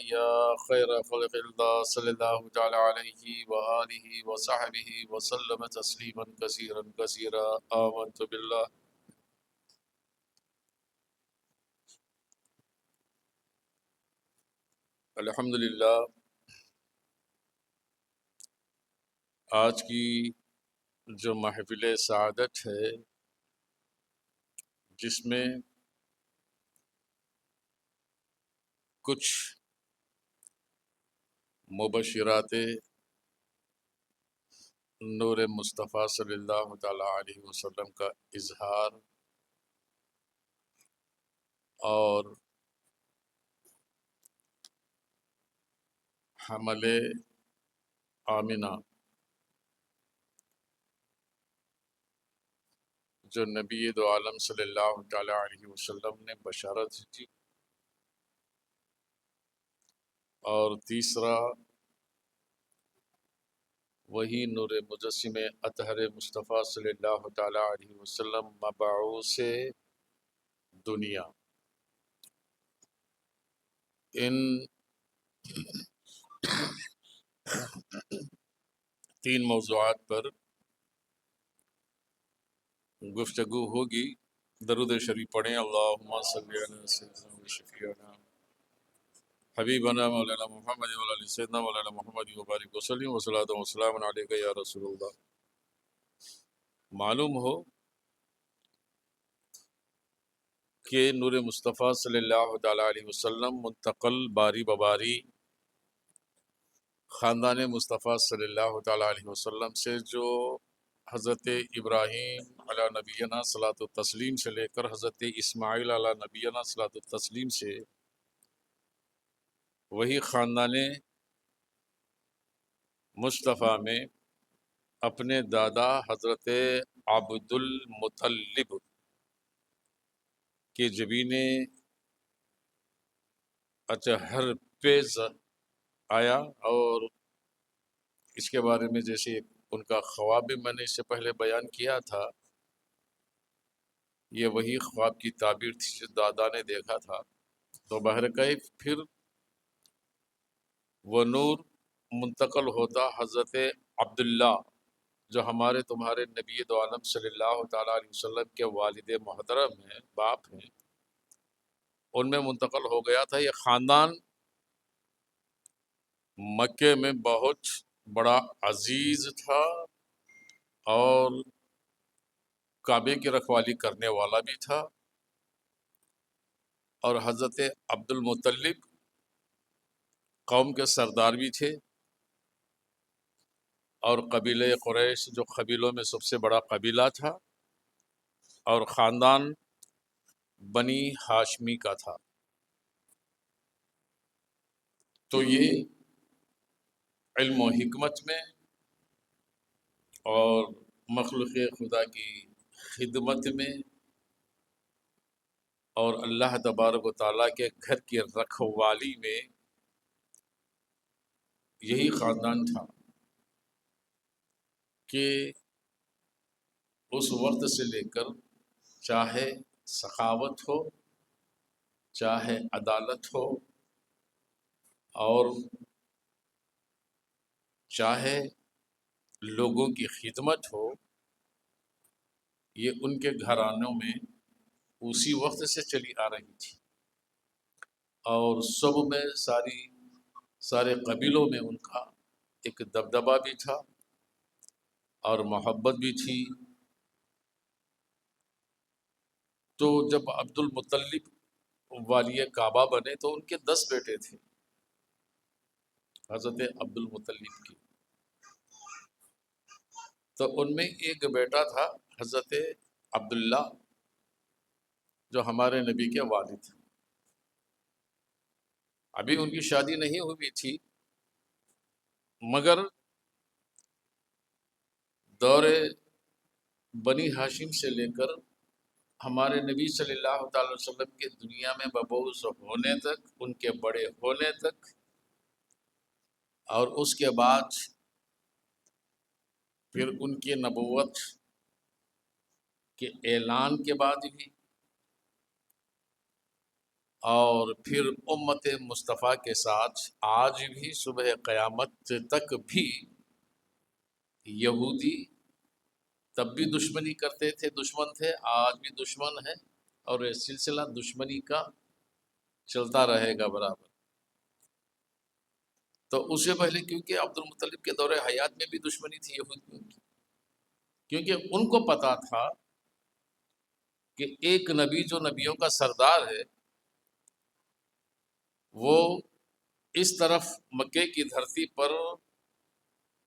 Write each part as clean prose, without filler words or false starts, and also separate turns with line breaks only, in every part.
يا خير خلق الله صلى الله تعالى عليه وآله وصحبه وسلم تسليما كثيرا كثيرا آمنت بالله. الحمدللہ آج کی جو محفل سعادت ہے جس میں کچھ مبشرات نور مصطفیٰ صلی اللہ تعالیٰ علیہ وسلم کا اظہار اور حمل آمنہ جو نبی دو عالم صلی اللہ تعالیٰ علیہ وسلم نے بشارت دی، اور تیسرا وہی نور مجسم اطہر مصطفیٰ صلی اللہ تعالیٰ علیہ وسلم مبعوث دنیا. ان تین موضوعات پر گفتگو ہوگی. درود شریف پڑھیں. اللہم صلی علی سیدنا و شفیعنا حبیبنا مولانا محمد و علی سیدنا مولانا محمد وبارک وسلم وصلاۃ وسلام علیک یا رسول اللہ. معلوم ہو کہ نور مصطفیٰ صلی اللہ تعالیٰ علیہ وسلم منتقل باری بباری خاندان مصطفیٰ صلی اللہ تعالیٰ علیہ وسلم سے جو حضرت ابراہیم علیہ نبینا صلاۃ التسلیم سے لے کر حضرت اسماعیل علیہ نبینا صلاۃ التسلیم سے وہی خاندان مصطفیٰ میں اپنے دادا حضرت عبد المطلب کے جبین اطہر پہ آیا. اور اس کے بارے میں جیسے ان کا خواب بھی میں نے اس سے پہلے بیان کیا تھا، یہ وہی خواب کی تعبیر تھی جو دادا نے دیکھا تھا. تو بہرکیف پھر وہ نور منتقل ہوتا حضرت عبداللہ جو ہمارے تمہارے نبی دو عالم صلی اللہ تعالیٰ علیہ وسلم کے والد محترم ہیں، باپ ہیں، ان میں منتقل ہو گیا تھا. یہ خاندان مکے میں بہت بڑا عزیز تھا اور کعبے کی رکھوالی کرنے والا بھی تھا. اور حضرت عبد المطلب قوم کے سردار بھی تھے، اور قبیلہ قریش جو قبیلوں میں سب سے بڑا قبیلہ تھا، اور خاندان بنی ہاشمی کا تھا. تو یہ علم و حکمت میں اور مخلوق خدا کی خدمت میں اور اللہ تبارک و تعالیٰ کے گھر کی رکھوالی میں یہی خاندان تھا کہ اس وقت سے لے کر چاہے سخاوت ہو، چاہے عدالت ہو، اور چاہے لوگوں کی خدمت ہو، یہ ان کے گھرانوں میں اسی وقت سے چلی آ رہی تھی. اور سب میں سارے قبیلوں میں ان کا ایک دبدبہ بھی تھا اور محبت بھی تھی. تو جب عبد المطلب والی کعبہ بنے تو ان کے 10 بیٹے تھے حضرت عبد المطلب کی. تو ان میں ایک بیٹا تھا حضرت عبداللہ جو ہمارے نبی کے والد تھے. ابھی ان کی شادی نہیں ہوئی تھی، مگر دور بنی ہاشم سے لے کر ہمارے نبی صلی اللہ تعالی وسلم کے دنیا میں مبعوث ہونے تک، ان کے بڑے ہونے تک، اور اس کے بعد پھر ان کی نبوت کے اعلان کے بعد بھی اور پھر امت مصطفیٰ کے ساتھ آج بھی صبح قیامت تک بھی یہودی تب بھی دشمنی کرتے تھے، دشمن تھے، آج بھی دشمن ہے، اور یہ سلسلہ دشمنی کا چلتا رہے گا برابر۔ تو اس سے پہلے کیونکہ عبد المطلب کے دور حیات میں بھی دشمنی تھی یہودیوں کی، کیونکہ ان کو پتا تھا کہ ایک نبی جو نبیوں کا سردار ہے وہ اس طرف مکے کی دھرتی پر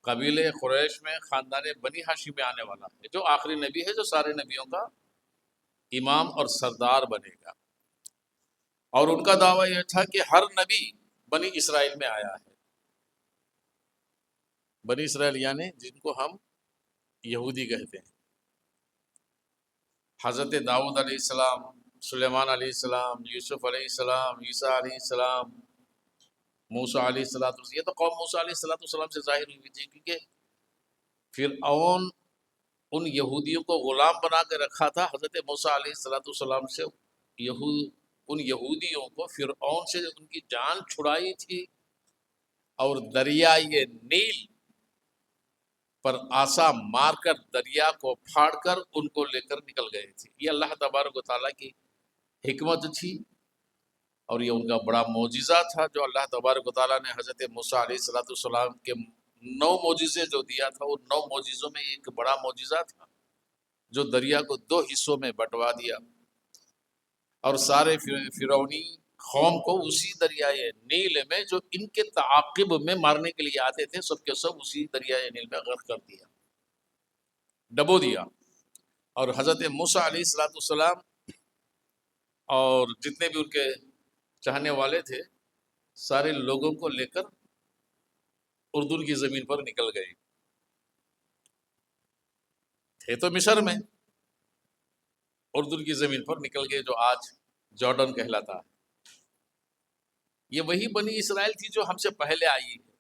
قبیلے قریش میں خاندان بنی ہاشم میں آنے والا ہے، جو آخری نبی ہے، جو سارے نبیوں کا امام اور سردار بنے گا۔ اور ان کا دعویٰ یہ تھا کہ ہر نبی بنی اسرائیل میں آیا ہے، بنی اسرائیل یعنی جن کو ہم یہودی کہتے ہیں۔ حضرت داؤد علیہ السلام، سلیمان علیہ السلام، یوسف علیہ السلام، عیسیٰ علیہ السلام، موسیٰ علیہ السلام، یہ تو قوم موسیٰ علیہ السلام سے ظاہر ہوئی تھی، کیونکہ فرعون ان یہودیوں کو غلام بنا کے رکھا تھا۔ حضرت موسیٰ علیہ السلام سے ان یہودیوں کو فرعون سے ان کی جان چھڑائی تھی، اور دریائے نیل پر آسا مار کر دریا کو پھاڑ کر ان کو لے کر نکل گئے تھے۔ یہ اللہ تبارک و تعالیٰ کی حکمت تھی، اور یہ ان کا بڑا معجزہ تھا جو اللہ تبارک و تعالیٰ نے حضرت موسیٰ علیہ السلام کے 9 معجزے جو دیا تھا، ان 9 معجزوں میں ایک بڑا معجزہ تھا جو دریا کو 2 حصوں میں بٹوا دیا، اور سارے فرعونی قوم کو اسی دریائے نیل میں جو ان کے تعاقب میں مارنے کے لیے آتے تھے، سب کے سب اسی دریائے نیل میں غرق کر دیا، ڈبو دیا۔ اور حضرت موسیٰ علیہ السلام اور جتنے بھی ان کے چاہنے والے تھے، سارے لوگوں کو لے کر اردن کی زمین پر نکل گئے، تھے تو مصر میں، اردن کی زمین پر نکل گئے، جو آج جارڈن کہلاتا ہے۔ یہ وہی بنی اسرائیل تھی جو ہم سے پہلے آئی ہے،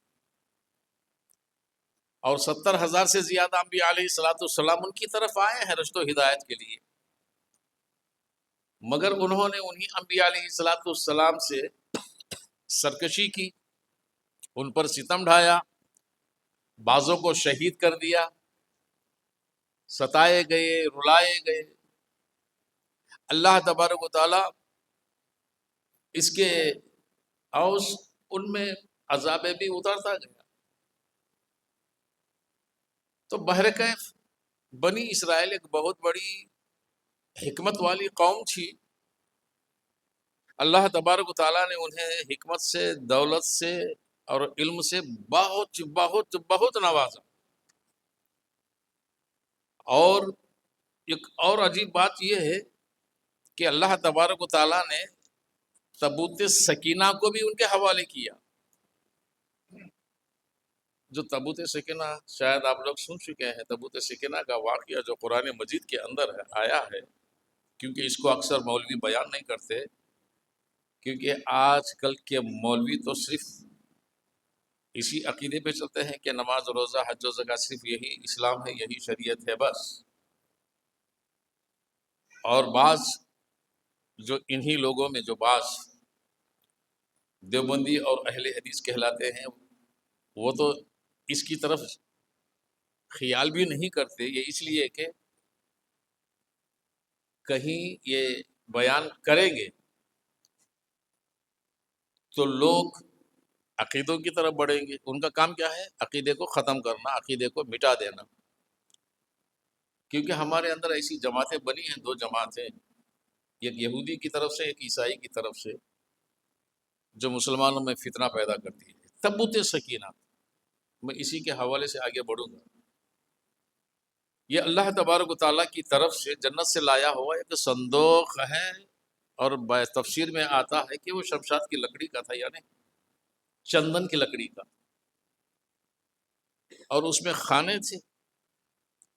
اور 70,000 سے زیادہ انبیاء علیہ السلام ان کی طرف آئے ہیں رشد و ہدایت کے لیے، مگر انہوں نے انہی انبیاء علیہ السلام سے سرکشی کی، ان پر ستم ڈھایا، بعضوں کو شہید کر دیا، ستائے گئے، رلائے گئے۔ اللہ تبارک و تعالی اس کے اوس ان میں عذاب بھی اتارتا گیا۔ تو بہرکیف بنی اسرائیل ایک بہت بڑی حکمت والی قوم تھی، اللہ تبارک و تعالیٰ نے انہیں حکمت سے، دولت سے اور علم سے بہت بہت بہت نوازا۔ اور ایک اور عجیب بات یہ ہے کہ اللہ تبارک و تعالیٰ نے تابوت سکینہ کو بھی ان کے حوالے کیا۔ جو تابوت سکینہ شاید آپ لوگ سن چکے ہیں، تابوت سکینہ کا واقعہ جو قرآن مجید کے اندر آیا ہے، کیونکہ اس کو اکثر مولوی بیان نہیں کرتے، کیونکہ آج کل کے مولوی تو صرف اسی عقیدے پہ چلتے ہیں کہ نماز روزہ حج و زکوٰۃ صرف یہی اسلام ہے، یہی شریعت ہے بس۔ اور بعض جو انہی لوگوں میں جو بعض دیوبندی اور اہل حدیث کہلاتے ہیں، وہ تو اس کی طرف خیال بھی نہیں کرتے، یہ اس لیے کہ کہیں یہ بیان کریں گے تو لوگ عقیدوں کی طرف بڑھیں گے۔ ان کا کام کیا ہے؟ عقیدے کو ختم کرنا، عقیدے کو مٹا دینا۔ کیونکہ ہمارے اندر ایسی جماعتیں بنی ہیں، 2 جماعتیں، ایک یہودی کی طرف سے، ایک عیسائی کی طرف سے، جو مسلمانوں میں فتنہ پیدا کرتی ہے۔ تابوت سکینہ، میں اسی کے حوالے سے آگے بڑھوں گا۔ یہ اللہ تبارک و تعالیٰ کی طرف سے جنت سے لایا ہوا ایک صندوق ہے، اور تفسیر میں آتا ہے کہ وہ شمشاد کی لکڑی کا تھا، یعنی چندن کی لکڑی کا، اور اس میں خانے تھے۔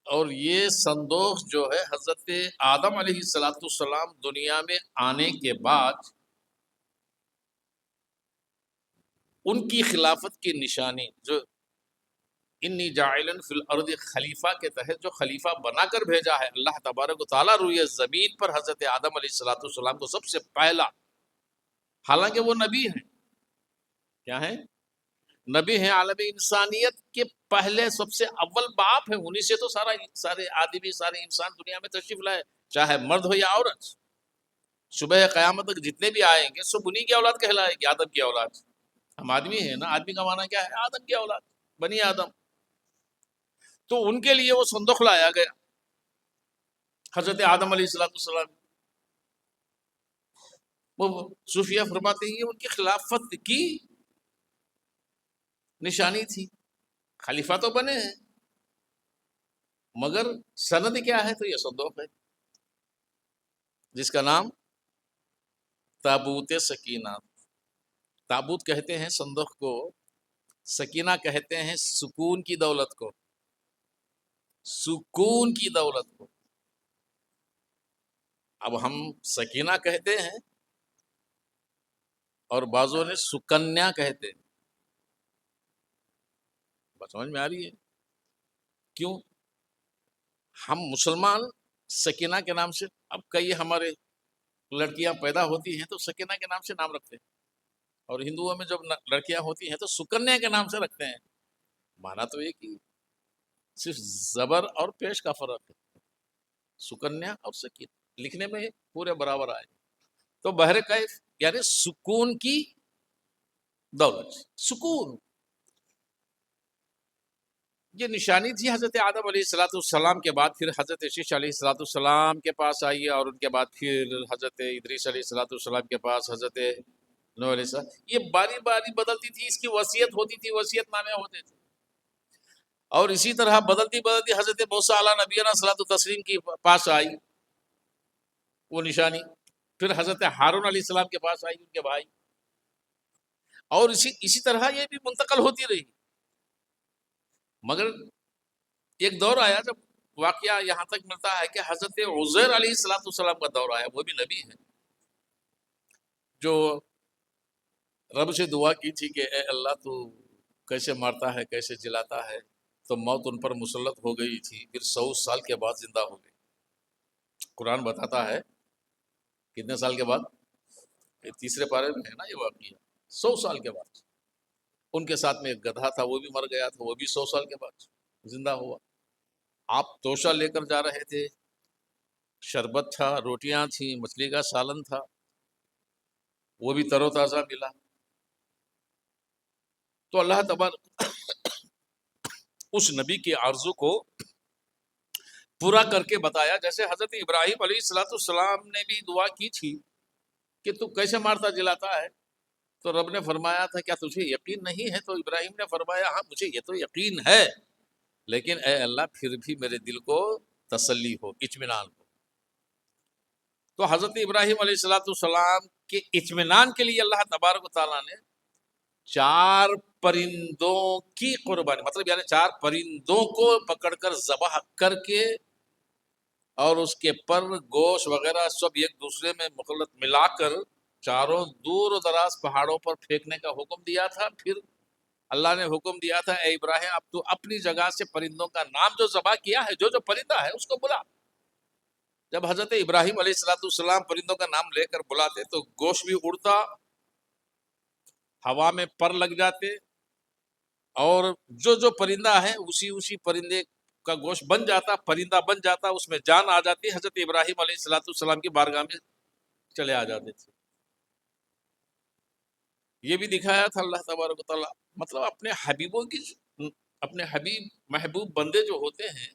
اور یہ صندوق جو ہے حضرت آدم علیہ السلام دنیا میں آنے کے بعد ان کی خلافت کی نشانی، جو انی جاعلن فی الارض خلیفہ کے تحت جو خلیفہ بنا کر بھیجا ہے اللہ تبارک و تعالیٰ روئے زمین پر، حضرت آدم علیہ السلام کو سب سے پہلا حالانکہ وہ نبی ہیں. کیا ہیں؟ نبی ہیں، عالم انسانیت کے پہلے سب سے اول باپ ہیں. انہی سے تو سارے آدمی، سارے انسان دنیا میں تشریف لائے، چاہے مرد ہو یا عورت. صبح قیامت تک جتنے بھی آئیں گے سب انہی کی اولاد کہلائے گی، آدم کی اولاد. ہم آدمی ہیں نا، آدمی کا معنی کیا ہے؟ آدم کی اولاد، بنی آدم. تو ان کے لیے وہ صندوق لایا گیا. حضرت آدم علیہ السلام، وہ صوفیہ فرماتے ہیں یہ ان کی خلافت کی نشانی تھی. خلیفہ تو بنے ہیں مگر سند کیا ہے؟ تو یہ صندوق ہے جس کا نام تابوت سکینہ. تابوت کہتے ہیں صندوق کو، سکینہ کہتے ہیں سکون کی دولت کو، سکون کی دولت کو. اب ہم سکینہ کہتے ہیں اور بعضوں نے سکنیا کہتے ہیں. بات سمجھ میں آ رہی ہے؟ کیوں ہم مسلمان سکینہ کے نام سے، اب کئی ہمارے لڑکیاں پیدا ہوتی ہیں تو سکینہ کے نام سے نام رکھتے ہیں، اور ہندوؤں میں جب لڑکیاں ہوتی ہیں تو سکنیا کے نام سے رکھتے ہیں. مانا تو ایک ہی، صرف زبر اور پیش کا فرق ہے. سکنیا اور سکینہ لکھنے میں پورے برابر آئے. تو بہر کیف یعنی سکون کی دولت. سکون یہ نشانی تھی حضرت آدم علیہ السلام کے بعد. پھر حضرت شیش علیہ السلام کے پاس آئی، اور ان کے بعد پھر حضرت ادریس علیہ السلام کے پاس، حضرت نوح علیہ السلام. یہ باری باری بدلتی تھی، اس کی وصیت ہوتی تھی، وصیت نامے ہوتے تھے. اور اسی طرح بدلتی بدلتی حضرت موسیٰ علیہ نبینا صلاۃ التسلیم کے پاس آئی وہ نشانی. پھر حضرت ہارون علیہ السلام کے پاس آئی، ان کے بھائی. اور اسی طرح یہ بھی منتقل ہوتی رہی. مگر ایک دور آیا جب واقعہ یہاں تک ملتا ہے کہ حضرت عزیر علیہ السلام کا دور آیا. وہ بھی نبی ہیں جو رب سے دعا کی تھی کہ اے اللہ تو کیسے مارتا ہے، کیسے جلاتا ہے. تو موت ان پر مسلط ہو گئی تھی، پھر 100 سال کے بعد زندہ ہو گئی. قرآن بتاتا ہے کتنے سال کے بعد؟ تیسرے پارے میں ہے نا یہ واقعہ. 100 سال کے بعد. ان کے ساتھ میں ایک گدھا تھا، وہ بھی مر گیا تھا، وہ بھی 100 سال کے بعد زندہ ہوا. آپ توشہ لے کر جا رہے تھے، شربت تھا، روٹیاں تھیں، مچھلی کا سالن تھا، وہ بھی تر و تازہ ملا. تو اللہ تبارک اس نبی کی آرزو کو پورا کر کے بتایا. جیسے حضرت ابراہیم علیہ السلام نے بھی دعا کی تھی کہ تو کیسے مارتا جلاتا ہے. تو رب نے فرمایا تھا کیا تجھے یقین نہیں ہے؟ تو ابراہیم نے فرمایا ہاں مجھے یہ تو یقین ہے، لیکن اے اللہ پھر بھی میرے دل کو تسلی ہو، اطمینان ہو. تو حضرت ابراہیم علیہ السلام کے اطمینان کے لیے اللہ تبارک و تعالیٰ نے 4 پرندوں کی قربانی، مطلب یعنی 4 پرندوں کو پکڑ کر ذبح کر کے اور اس کے پر گوشت وغیرہ سب ایک دوسرے میں مخلط ملا کر چاروں دور و دراز پہاڑوں پر پھینکنے کا حکم دیا تھا. پھر اللہ نے حکم دیا تھا اے ابراہیم اب تو اپنی جگہ سے پرندوں کا نام جو ذبح کیا ہے، جو پرندہ ہے اس کو بلا. جب حضرت ابراہیم علیہ السلام پرندوں کا نام لے کر بلاتے تو گوشت بھی اڑتا، ہوا میں پر لگ جاتے، اور جو پرندہ ہے اسی پرندے کا گوشت بن جاتا، پرندہ بن جاتا، اس میں جان آ جاتی. حضرت ابراہیم علیہ السلام کی بارگاہ میں چلے آ جاتے تھے. یہ بھی دکھایا تھا اللہ تبارک و تعالیٰ، مطلب اپنے حبیبوں کی، اپنے محبوب بندے جو ہوتے ہیں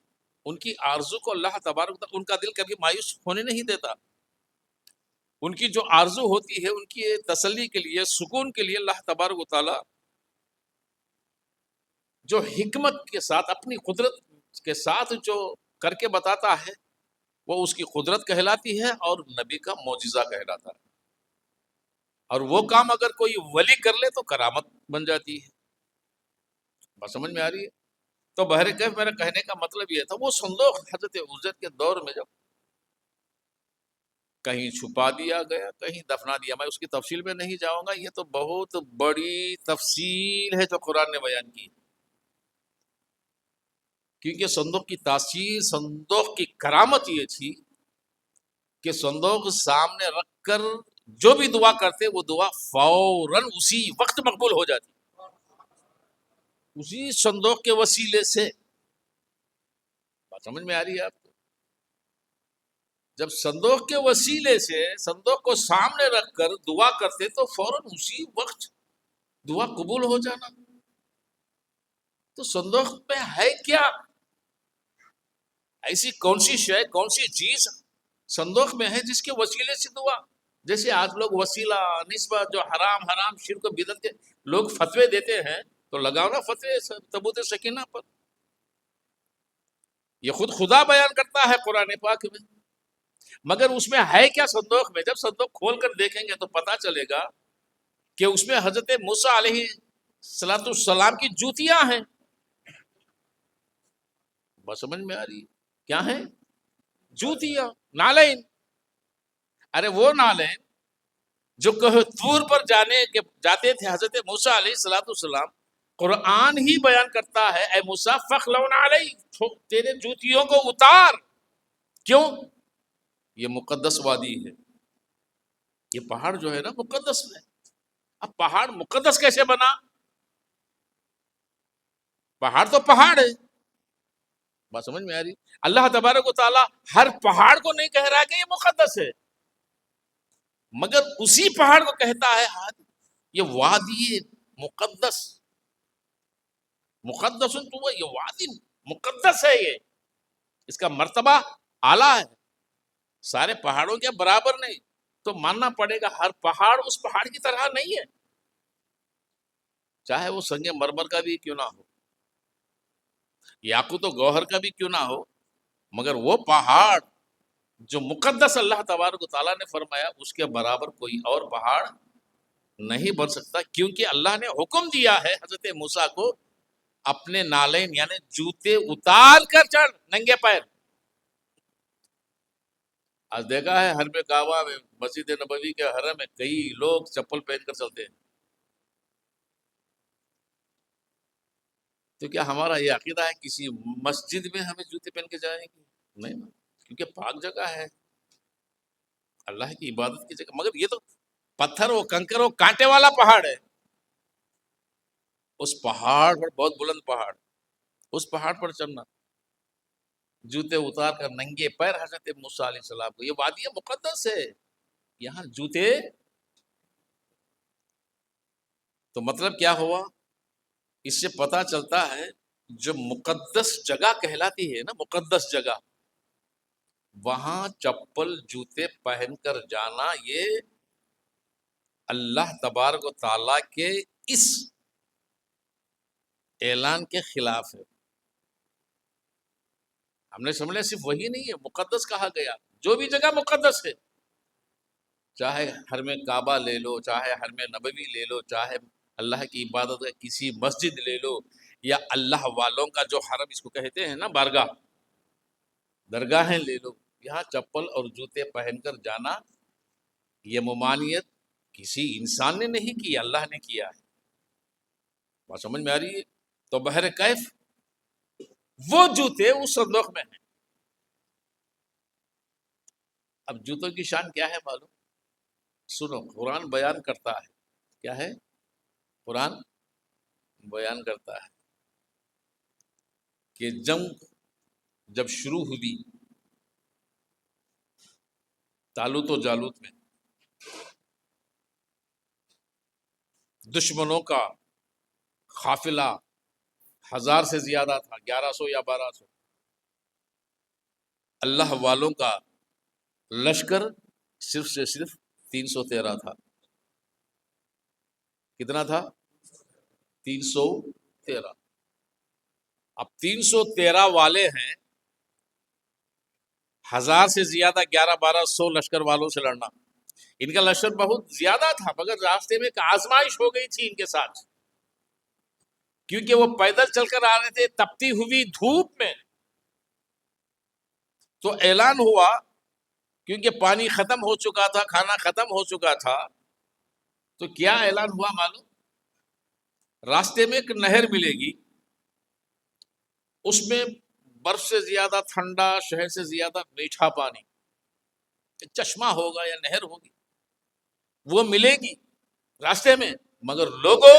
ان کی آرزو کو اللہ تبارک و تعالیٰ، ان کا دل کبھی مایوس ہونے نہیں دیتا. ان کی جو آرزو ہوتی ہے ان کی تسلی کے لیے، سکون کے لیے اللہ تبارک و تعالیٰ جو حکمت کے ساتھ، اپنی قدرت کے ساتھ جو کر کے بتاتا ہے وہ اس کی قدرت کہلاتی ہے اور نبی کا معجزہ کہلاتا ہے. اور وہ کام اگر کوئی ولی کر لے تو کرامت بن جاتی ہے. بات سمجھ میں آ رہی ہے؟ تو بہر کیف میرا کہنے کا مطلب یہ تھا وہ صندوق حضرت عزیر کے دور میں جب کہیں چھپا دیا گیا، کہیں دفنا دیا. میں اس کی تفصیل میں نہیں جاؤں گا، یہ تو بہت بڑی تفصیل ہے جو قرآن نے بیان کی. کیونکہ صندوق کی تاثیر، صندوق کی کرامت یہ تھی کہ صندوق سامنے رکھ کر جو بھی دعا کرتے وہ دعا فوراً اسی وقت مقبول ہو جاتی، اسی صندوق کے وسیلے سے۔ بات سمجھ میں آ رہی ہے آپ کو؟ جب صندوق کے وسیلے سے صندوق کو سامنے رکھ کر دعا کرتے تو فوراً اسی وقت دعا قبول ہو جانا۔ تو صندوق میں ہے کیا؟ ایسی کون سی شے، کون سی چیز صندوق میں ہے جس کے وسیلے سے دعا؟ جیسے آج لوگ وسیلہ نسبت جو حرام حرام شرک و بدعت کے لوگ فتوے دیتے ہیں، تو لگاؤ نا فتوے تبوت سکینہ پر۔ یہ خود خدا بیان کرتا ہے قرآن پاک میں، مگر اس میں ہے کیا صندوق میں؟ جب صندوق کھول کر دیکھیں گے تو پتا چلے گا کہ اس میں حضرت موسیٰ علیہ الصلوۃ والسلام کی جوتیاں ہیں۔ بس سمجھ میں آ رہی ہے؟ کیا ہیں؟ جوتیاں، نالین۔ ارے وہ نالین جو کہ طور پر جاتے تھے حضرت موسیٰ علیہ الصلوۃ والسلام، قرآن ہی بیان کرتا ہے اے موسیٰ فخلعن علیہ، تیرے جوتیوں کو اتار۔ کیوں؟ یہ مقدس وادی ہے، یہ پہاڑ جو ہے نا مقدس ہے۔ اب پہاڑ مقدس کیسے بنا؟ پہاڑ تو پہاڑ ہے۔ بات سمجھ میں آ رہی؟ اللہ تبارک و تعالیٰ ہر پہاڑ کو نہیں کہہ رہا کہ یہ مقدس ہے، مگر اسی پہاڑ کو کہتا ہے ہاں یہ وادی مقدس، مقدس تو وہ، یہ وادی مقدس ہے، یہ اس کا مرتبہ اعلیٰ ہے، سارے پہاڑوں کے برابر نہیں۔ تو ماننا پڑے گا ہر پہاڑ اس پہاڑ کی طرح نہیں ہے، چاہے وہ سنگ مرمر کا بھی کیوں نہ ہو، یاقوت و گوہر کا بھی کیوں نہ ہو، مگر وہ پہاڑ جو مقدس اللہ تبارک و تعالیٰ نے فرمایا اس کے برابر کوئی اور پہاڑ نہیں بن سکتا، کیونکہ اللہ نے حکم دیا ہے حضرت موسیٰ کو اپنے نالین یعنی جوتے اتار کر چڑھ ننگے پیر۔ آج دیکھا ہے حرم کعبہ میں، مسجد نبوی کے حرم میں کئی لوگ چپل پہن کر چلتے ہیں۔ تو کیا ہمارا یہ عقیدہ ہے کسی مسجد میں ہمیں جوتے پہن کے جائیں گے؟ نہیں، کیونکہ پاک جگہ ہے، اللہ کی عبادت کی جگہ۔ مگر یہ تو پتھر و کنکر و کانٹے والا پہاڑ ہے، اس پہاڑ پر، بہت بلند پہاڑ، اس پہاڑ پر چڑھنا، جوتے اتار کر ننگے پیر حضرت موسیٰ علیہ السلام کو، یہ وادی مقدس ہے، یہاں جوتے۔ تو مطلب کیا ہوا؟ اس سے پتا چلتا ہے جو مقدس جگہ کہلاتی ہے نا، مقدس جگہ، وہاں چپل جوتے پہن کر جانا یہ اللہ تبارک و تعالیٰ کے اس اعلان کے خلاف ہے۔ ہم نے سمجھا صرف وہی نہیں ہے مقدس کہا گیا، جو بھی جگہ مقدس ہے، چاہے حرم کعبہ لے لو، چاہے حرم نبوی لے لو، چاہے اللہ کی عبادت کا کسی مسجد لے لو، یا اللہ والوں کا جو حرم اس کو کہتے ہیں نا بارگاہ، درگاہیں لے لو، یہاں چپل اور جوتے پہن کر جانا یہ ممانعت کسی انسان نے نہیں کی، اللہ نے کیا ہے۔ بات سمجھ میں آ رہی ہے؟ تو بہر کیف وہ جوتے اس صندوق میں ہیں۔ اب جوتوں کی شان کیا ہے معلوم؟ سنو، قرآن بیان کرتا ہے، کیا ہے؟ قرآن بیان کرتا ہے کہ جنگ جب شروع ہوئی طالوت و جالوت میں، دشمنوں کا قافلہ 1000 سے زیادہ تھا، 1100 یا 1200، اللہ والوں کا لشکر صرف سے صرف 313 تھا۔ کتنا تھا؟ 313۔ اب 313 والے ہیں، 1000 سے زیادہ 1100-1200 لشکر والوں سے لڑنا، ان کا لشکر بہت زیادہ تھا، مگر راستے میں ایک آزمائش ہو گئی تھی ان کے ساتھ، کیونکہ وہ پیدل چل کر آ رہے تھے تپتی ہوئی دھوپ میں۔ تو اعلان ہوا، کیونکہ پانی ختم ہو چکا تھا، کھانا ختم ہو چکا تھا، تو کیا اعلان ہوا معلوم؟ راستے میں ایک نہر ملے گی، اس میں برف سے زیادہ ٹھنڈا، شہد سے زیادہ میٹھا پانی، ایک چشمہ ہوگا یا نہر ہوگی، وہ ملے گی راستے میں، مگر لوگوں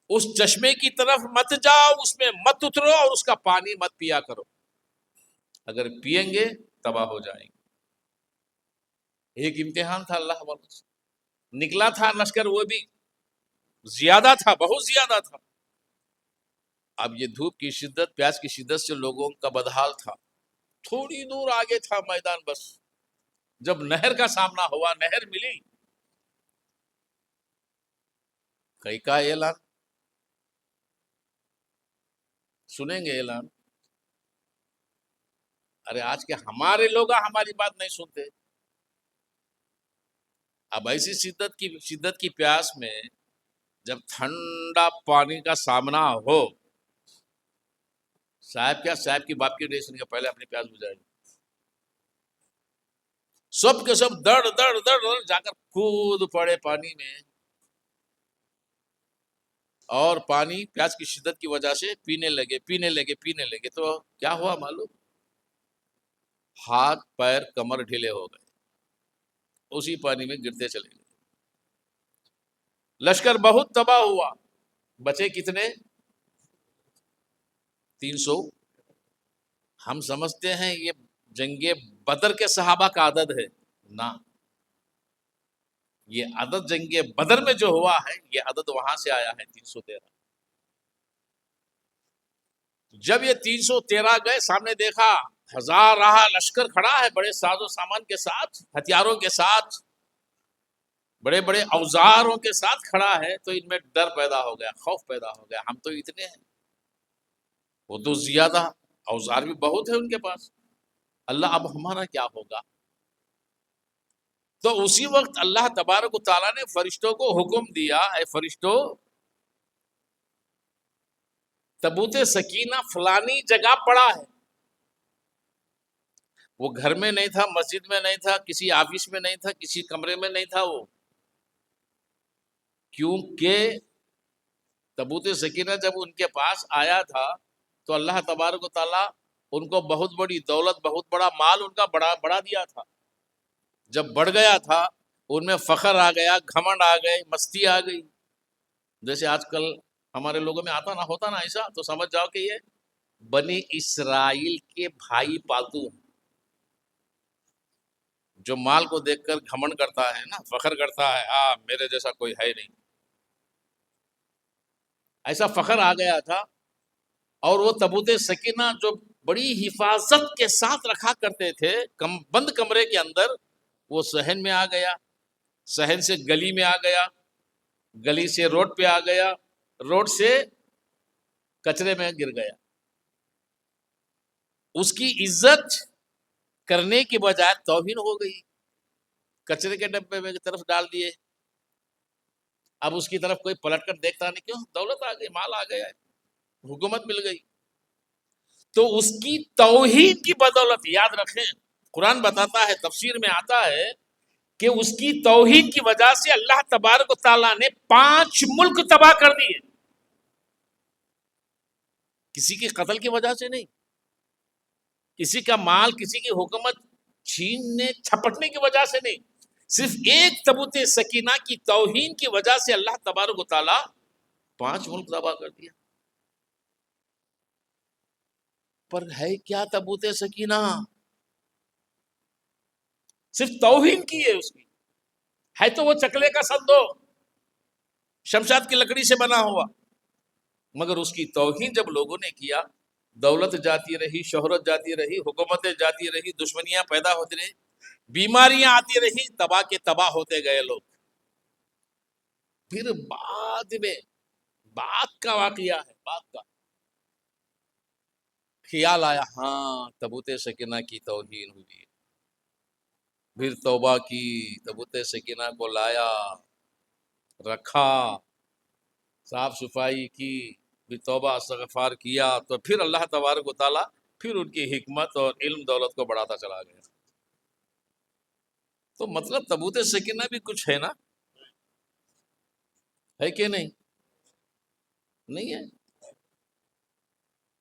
اس چشمے کی طرف مت جاؤ، اس میں مت اترو اور اس کا پانی مت پیا کرو، اگر پیئیں گے تباہ ہو جائیں گے۔ ایک امتحان تھا اللہ والوں سے، نکلا تھا لشکر، وہ بھی زیادہ تھا، بہت زیادہ تھا۔ اب یہ دھوپ کی شدت، پیاس کی شدت سے لوگوں کا بدحال تھا۔ تھوڑی دور آگے تھا میدان، بس جب نہر کا سامنا ہوا، نہر ملی، کئی کا اعلان سنیں گے اعلان، ارے آج کے ہمارے لوگ ہماری بات نہیں سنتے۔ اب ایسی شدت کی پیاس میں جب ٹھنڈا پانی کا سامنا ہو، صاحب کیا صاحب کی باپ کی ریس نہیں، پہلے اپنی پیاس بجھائے، سب کے سب دڑ دڑ دڑ دڑ جا کر کود پڑے پانی میں، اور پانی پیاس کی شدت کی وجہ سے پینے لگے۔ تو کیا ہوا معلوم؟ ہاتھ پیر کمر ڈھیلے ہو گئے، اسی پانی میں گرتے چلے گئے۔ لشکر بہت تباہ ہوا، بچے کتنے؟ 300۔ ہم سمجھتے ہیں یہ جنگ بدر کے صحابہ کا عدد ہے، نہ، یہ عدد جنگ بدر میں جو ہوا ہے یہ عدد وہاں سے آیا ہے 313۔ جب یہ 313 گئے، سامنے دیکھا ہزار رہا لشکر کھڑا ہے، بڑے ساز و سامان کے ساتھ، ہتھیاروں کے ساتھ، بڑے بڑے اوزاروں کے ساتھ کھڑا ہے، تو ان میں ڈر پیدا ہو گیا، خوف پیدا ہو گیا، ہم تو اتنے ہیں، وہ تو زیادہ، اوزار بھی بہت ہے ان کے پاس، اللہ اب ہمارا کیا ہوگا؟ تو اسی وقت اللہ تبارک و تعالیٰ نے فرشتوں کو حکم دیا، اے فرشتوں، تبوت سکینہ فلانی جگہ پڑا ہے۔ وہ گھر میں نہیں تھا، مسجد میں نہیں تھا، کسی آفس میں نہیں تھا، کسی کمرے میں نہیں تھا، وہ کیونکہ تبوت سکینہ جب ان کے پاس آیا تھا تو اللہ تبارک و تعالیٰ ان کو بہت بڑی دولت، بہت بڑا مال ان کا بڑھا دیا تھا۔ جب بڑھ گیا تھا ان میں فخر آ گیا، گھمنڈ آ گئے، مستی آ گئی، جیسے آج کل ہمارے لوگوں میں آتا نہ ہوتا نا ایسا، تو سمجھ جاؤ کہ یہ بنی اسرائیل کے بھائی پالتو ہیں۔ جو مال کو دیکھ کر گھمنڈ کرتا ہے نا، فخر کرتا ہے، میرے جیسا کوئی ہے نہیں، ایسا فخر آ گیا تھا۔ اور وہ تبوت سکینہ جو بڑی حفاظت کے ساتھ رکھا کرتے تھے بند کمرے کے اندر، وہ صحن میں آ گیا، صحن سے گلی میں آ گیا، گلی سے روڈ پہ آ گیا، روڈ سے کچرے میں گر گیا۔ اس کی عزت کرنے کی بجائے توہین ہو گئی، کچرے کے ڈبے میں طرف ڈال دیے۔ اب اس کی طرف کوئی پلٹ کر دیکھتا نہیں، کیوں؟ دولت آ گئی، مال آ گیا ہے، حکومت مل گئی۔ تو اس کی توہین کی بدولت، یاد رکھیں، قرآن بتاتا ہے، تفسیر میں آتا ہے کہ اس کی توہین کی وجہ سے اللہ تبارک و تعالیٰ نے 5 ملک تباہ کر دیے، کسی کی قتل کی وجہ سے نہیں، کسی کا مال، کسی کی حکومت چھیننے چھپٹنے کی وجہ سے نہیں، صرف ایک تبوت سکینہ کی توہین کی وجہ سے اللہ تبارک و تعالیٰ 5 ملک تباہ کر دیا۔ پر ہے کیا تبوت سکینہ؟ صرف توہین کی ہے اس کی، ہے تو وہ چکلے کا صندوق، شمشاد کی لکڑی سے بنا ہوا، مگر اس کی توہین جب لوگوں نے کیا، دولت جاتی رہی، شہرت جاتی رہی، حکومتیں جاتی رہی، دشمنیاں پیدا ہوتی رہی، بیماریاں آتی رہی، تباہ کے تباہ ہوتے گئے لوگ۔ پھر بعد میں بات کا واقعہ ہے، بات کا خیال آیا، ہاں تبوت سکینہ کی توہین ہوئی، پھر توبہ کی، تبوت سکینہ کو لایا، رکھا، صاف صفائی کی، پھر توبہ استغفار کیا، تو پھر اللہ تبارک و تعالیٰ پھر ان کی حکمت اور علم دولت کو بڑھاتا چلا گیا۔ تو مطلب تبوت سکینہ بھی کچھ ہے نا، ہے کہ نہیں؟ نہیں ہے؟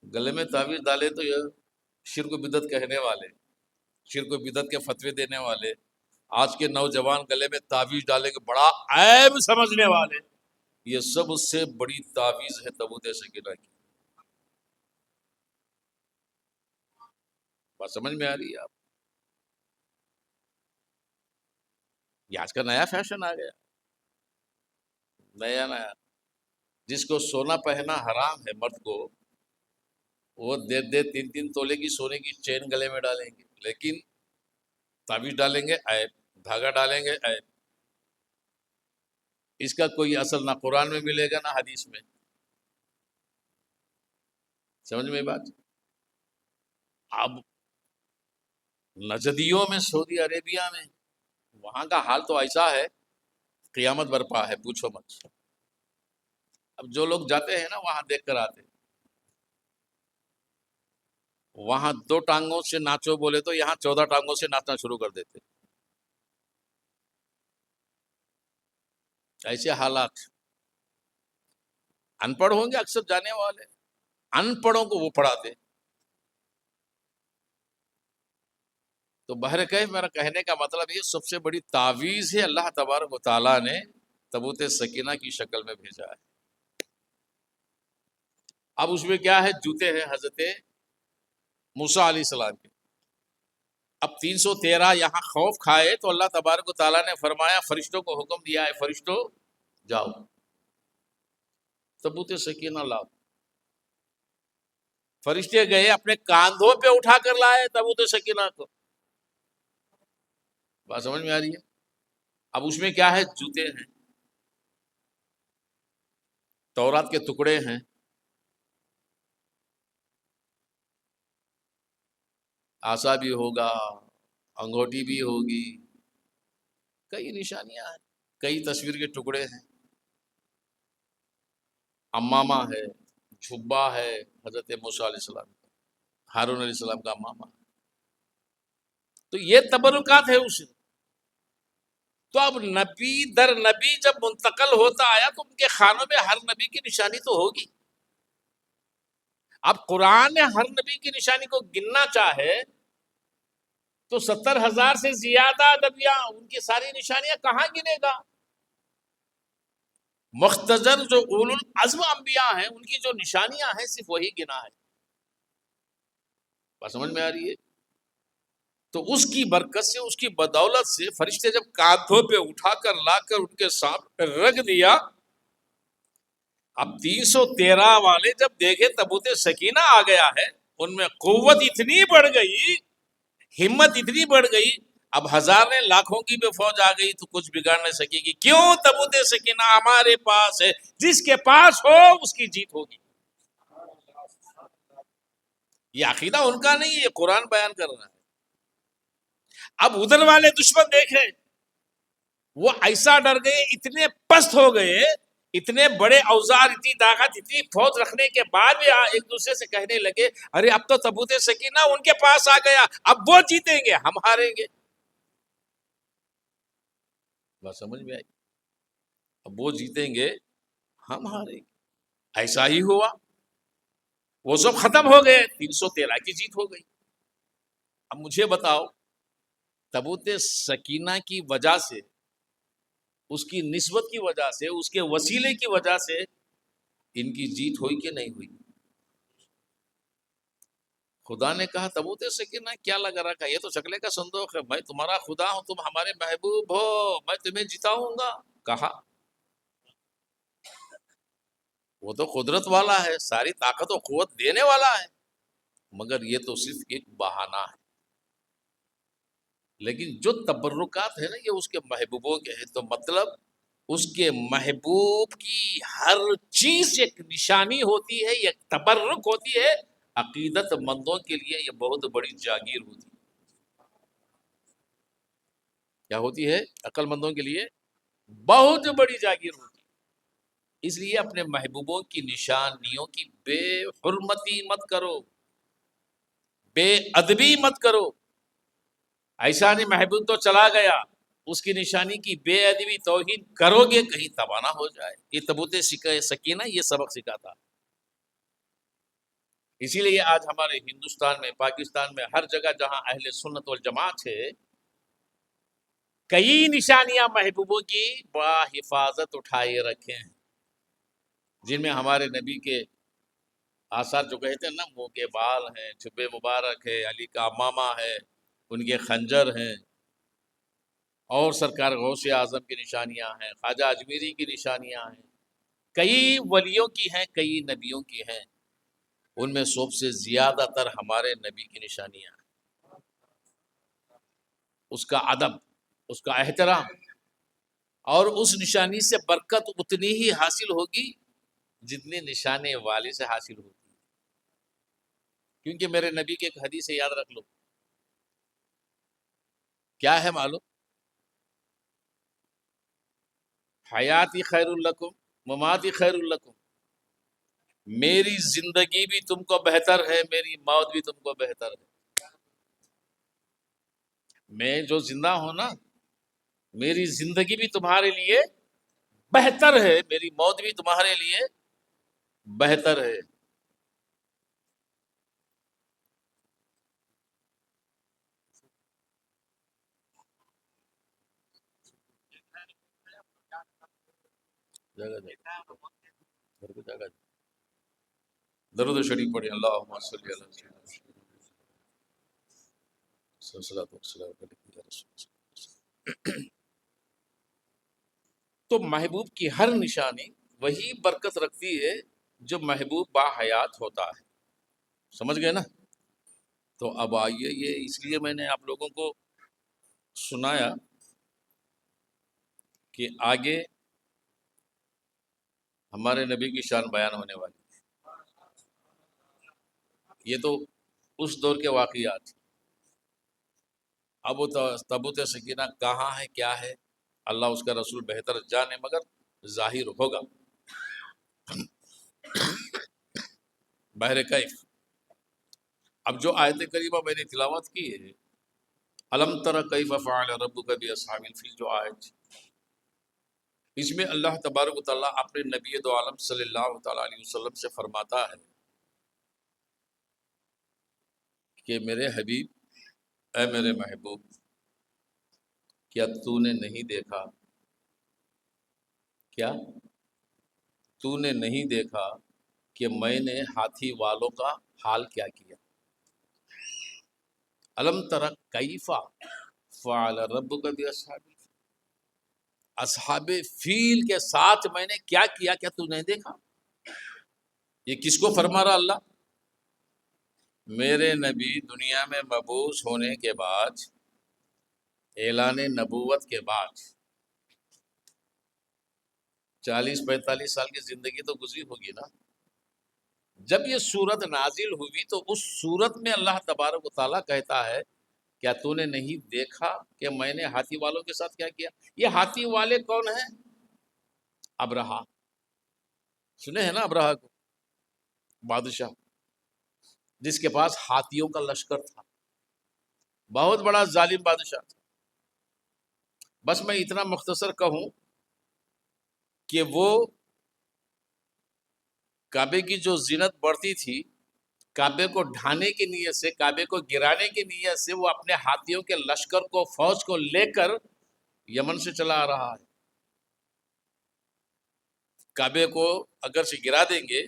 گلے میں تعویذ ڈالے تو یہ شرک و بدعت کہنے والے، شرک و بدعت کے فتوے دینے والے، آج کے نوجوان گلے میں تعویذ ڈالیں گے، بڑا عیب سمجھنے والے، یہ سب سے بڑی تعویذ ہے تابوت سکینہ کی۔ بات سمجھ میں آ رہی ہے آپ؟ یہ آج کا نیا فیشن آ گیا، نیا نیا۔ جس کو سونا پہنا حرام ہے مرد کو، وہ دے دے 3 3 تولے کی سونے کی چین گلے میں ڈالیں گے، لیکن تعویذ ڈالیں گے عیب، دھاگا ڈالیں گے عیب۔ اس کا کوئی اثر نہ قرآن میں ملے گا نہ حدیث میں۔ سمجھ میں بات؟ اب نجدیوں میں، سعودی عربیہ میں، وہاں کا حال تو ایسا ہے، قیامت برپا ہے، پوچھو مت۔ اب جو لوگ جاتے ہیں نا وہاں دیکھ کر آتے ہیں، وہاں 2 ٹانگوں سے ناچو بولے تو یہاں 14 ٹانگوں سے ناچنا شروع کر دیتے، ایسے حالات۔ ان پڑھ ہوں گے اکثر جانے والے، ان پڑھوں کو وہ پڑھاتے۔ تو بہرکیف میرا کہنے کا مطلب یہ سب سے بڑی تعویذ ہے، اللہ تبارک و تعالیٰ نے تابوت سکینہ کی شکل میں بھیجا ہے۔ اب اس میں کیا ہے؟ جوتے ہیں حضرت موسیٰ علیہ السلام کے۔ اب 313 یہاں خوف کھائے تو اللہ تبارک و تعالیٰ نے فرمایا، فرشتوں کو حکم دیا ہے، فرشتوں جاؤ تابوت سکینہ لاؤ۔ فرشتے گئے، اپنے کاندھوں پہ اٹھا کر لائے تابوت سکینہ کو۔ بات سمجھ میں آ رہی ہے؟ اب اس میں کیا ہے؟ جوتے ہیں، تورات کے ٹکڑے ہیں، عصا بھی ہوگا، انگوٹھی بھی ہوگی، کئی نشانیاں ہیں، کئی تصویر کے ٹکڑے ہیں، امامہ ہے، جھبا ہے حضرت موسیٰ علیہ السلام کا، ہارون علیہ السلام کا امامہ۔ تو یہ تبرکات ہے اس۔ تو اب نبی در نبی جب منتقل ہوتا آیا تو ان کے خانوں میں ہر نبی کی نشانی تو ہوگی۔ اب قرآن ہر نبی کی نشانی کو گننا چاہے تو 70,000 سے زیادہ نبیاں، ان کی ساری نشانیاں کہاں گنے گا؟ مختصر جو اولو العزم انبیاء ہیں ان کی جو نشانیاں ہیں صرف وہی گنا ہے۔ بات سمجھ میں آ رہی ہے؟ تو اس کی برکت سے، اس کی بدولت سے فرشتے جب کاندھوں پہ اٹھا کر لا کر ان کے سامنے رکھ دیا، اب 313 والے جب دیکھے تابوت سکینہ آ گیا ہے، ان میں قوت اتنی بڑھ گئی، ہمت اتنی بڑھ گئی، اب 1000 لاکھوں کی بھی فوج آ گئی تو کچھ بگاڑ نہیں سکے گی۔ کیوں؟ تابوت سکینہ ہمارے پاس ہے، جس کے پاس ہو اس کی جیت ہوگی۔ یہ عقیدہ ان کا نہیں ہے، یہ قرآن بیان کر رہا ہے۔ اب ادھر والے دشمن دیکھیں، وہ ایسا ڈر گئے، اتنے پست ہو گئے، اتنے بڑے اوزار، اتنی طاقت، اتنی فوج رکھنے کے بعد بھی ایک دوسرے سے کہنے لگے، ارے اب تو تابوت سکینہ ان کے پاس آ گیا، اب وہ جیتیں گے ہم ہاریں گے۔ بات سمجھ میں آئی؟ اب وہ جیتیں گے ہم ہاریں گے۔ ایسا ہی ہوا، وہ سب ختم ہو گئے، 313 کی جیت ہو گئی۔ اب مجھے بتاؤ، تابوت سکینہ کی وجہ سے، اس کی نسبت کی وجہ سے، اس کے وسیلے کی وجہ سے ان کی جیت ہوئی کہ نہیں ہوئی؟ خدا نے کہا تابوت سکینہ کیا لگا رکھا، یہ تو شکلے کا صندوق ہے، میں تمہارا خدا ہوں، تم ہمارے محبوب ہو، میں تمہیں جتاؤں گا۔ کہا وہ تو قدرت والا ہے، ساری طاقت و قوت دینے والا ہے، مگر یہ تو صرف ایک بہانہ ہے۔ لیکن جو تبرکات ہے نا، یہ اس کے محبوبوں کے ہیں، تو مطلب اس کے محبوب کی ہر چیز ایک نشانی ہوتی ہے، ایک تبرک ہوتی ہے۔ عقیدت مندوں کے لیے یہ بہت بڑی جاگیر ہوتی ہے۔ کیا ہوتی ہے؟ عقل مندوں کے لیے بہت بڑی جاگیر ہوتی ہے۔ اس لیے اپنے محبوبوں کی نشانیوں کی بے حرمتی مت کرو، بے ادبی مت کرو۔ ایسا نہیں محبوب تو چلا گیا، اس کی نشانی کی بے ادبی توہین کرو گے کہیں تباہ نہ ہو جائے۔ یہ تابوت سکینہ یہ سبق سکھاتا۔ اسی لیے آج ہمارے ہندوستان میں، پاکستان میں، ہر جگہ جہاں اہل سنت والجماعت ہے، کئی نشانیاں محبوبوں کی با حفاظت اٹھائے رکھے ہیں، جن میں ہمارے نبی کے آثار جو کہتے ہیں نا، منہ کے بال ہیں، جبے مبارک ہے، علی کا امامہ ہے، ان کے خنجر ہیں، اور سرکار غوث اعظم کی نشانیاں ہیں، خواجہ اجمیری کی نشانیاں ہیں، کئی ولیوں کی ہیں، کئی نبیوں کی ہیں، ان میں سب سے زیادہ تر ہمارے نبی کی نشانیاں ہیں۔ اس کا ادب، اس کا احترام، اور اس نشانی سے برکت اتنی ہی حاصل ہوگی جتنی نشانے والے سے حاصل ہوگی، کیونکہ میرے نبی کی ایک حدیث ہے، یاد رکھ لو، کیا ہے معلوم؟ حیاتی خیر لکم مماتی خیر لکم، میری زندگی بھی تم کو بہتر ہے، میری موت بھی تم کو بہتر ہے۔ میں جو زندہ ہوں نا، میری زندگی بھی تمہارے لیے بہتر ہے، میری موت بھی تمہارے لیے بہتر ہے۔ جگہ جگہ درود شریف پڑھیں، اللہم صلی علی سیدنا صلاۃ والسلام علیہ رسول اللہ۔ تو محبوب کی ہر نشانی وہی برکت رکھتی ہے جو محبوب با حیات ہوتا ہے، سمجھ گئے نا؟ تو اب آئیے، یہ اس لیے میں نے آپ لوگوں کو سنایا کہ آگے ہمارے نبی کی شان بیان ہونے والی، یہ تو اس دور کے واقعات۔ اب وہ تابوت سکینہ کہاں ہے، کیا ہے، اللہ اس کا رسول بہتر جانے، مگر ظاہر ہوگا بہر کیف۔ اب جو آیت کریمہ میں نے تلاوت کی ہے، الم تر کیف فعل ربک باصحاب الفیل، جو آیت، اس میں اللہ تبارک و تعالیٰ اپنے نبی دو عالم صلی اللہ تعالیٰ علیہ وسلم سے فرماتا ہے کہ میرے حبیب، اے میرے محبوب، کیا تو نے نہیں دیکھا، کیا تو نے نہیں دیکھا کہ میں نے ہاتھی والوں کا حال کیا کیا؟ الم تر کیف فعل ربک باصحاب الفیل، اصحاب فیل کے ساتھ میں نے کیا کیا، کیا تو نہیں دیکھا؟ یہ کس کو فرما رہا اللہ؟ میرے نبی دنیا میں مبعوث ہونے کے بعد، اعلان نبوت کے بعد 40-45 سال کی زندگی تو گزری ہوگی نا، جب یہ سورت نازل ہوئی تو اس سورت میں اللہ تبارک و تعالیٰ کہتا ہے کیا تو نے نہیں دیکھا کہ میں نے ہاتھی والوں کے ساتھ کیا کیا؟ یہ ہاتھی والے کون ہیں؟ ابرہا، سنے ہیں نا ابرہا کو، بادشاہ جس کے پاس ہاتھیوں کا لشکر تھا، بہت بڑا ظالم بادشاہ تھا۔ بس میں اتنا مختصر کہوں کہ وہ کعبے کی جو زینت بڑھتی تھی، کعبے کو ڈھانے کی نیت سے، کعبے کو گرانے کی نیت سے، وہ اپنے ہاتھیوں کے لشکر کو، فوج کو لے کر یمن سے چلا آ رہا ہے۔ کعبے کو اگر سے گرا دیں گے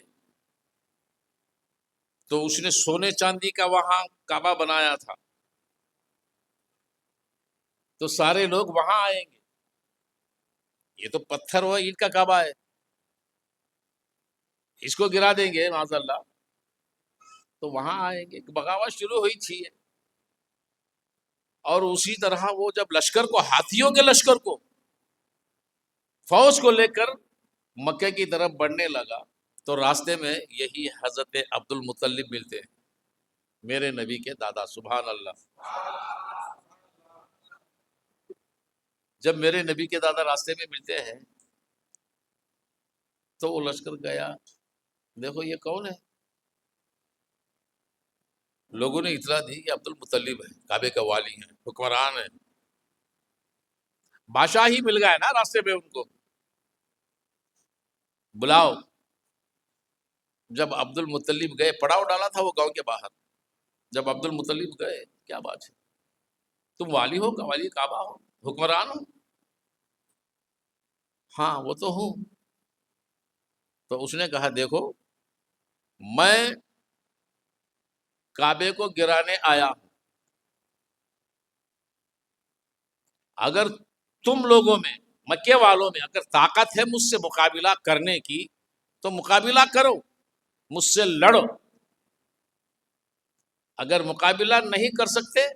تو اس نے سونے چاندی کا وہاں کعبہ بنایا تھا، تو سارے لوگ وہاں آئیں گے، یہ تو پتھر و اینٹ کا کعبہ ہے، اس کو گرا دیں گے معاذ اللہ تو وہاں آئیں گے۔ بغاوت شروع ہوئی تھی، اور اسی طرح وہ جب لشکر کو، ہاتھیوں کے لشکر کو، فوج کو لے کر مکے کی طرف بڑھنے لگا تو راستے میں یہی حضرت عبد المطلب ملتے ہیں، میرے نبی کے دادا، سبحان اللہ۔ جب میرے نبی کے دادا راستے میں ملتے ہیں تو وہ لشکر گیا، دیکھو یہ کون ہے؟ لوگوں نے اطلاع دی کہ عبد المطلب ہے، کعبے کا والی ہے، حکمران ہے، بادشاہ ہی مل گئے نا راستے میں، ان کو بلاؤ۔ جب عبد المطلب گئے، پڑاؤ ڈالا تھا وہ گاؤں کے باہر، جب عبد المطلب گئے، کیا بات ہے، تم والی ہو، والی کعبہ ہو، حکمران ہوں؟ ہاں وہ تو ہوں۔ تو اس نے کہا دیکھو میں کعبے کو گرانے آیا ہوں، اگر تم لوگوں میں، مکے والوں میں اگر طاقت ہے مجھ سے مقابلہ کرنے کی تو مقابلہ کرو، مجھ سے لڑو، اگر مقابلہ نہیں کر سکتے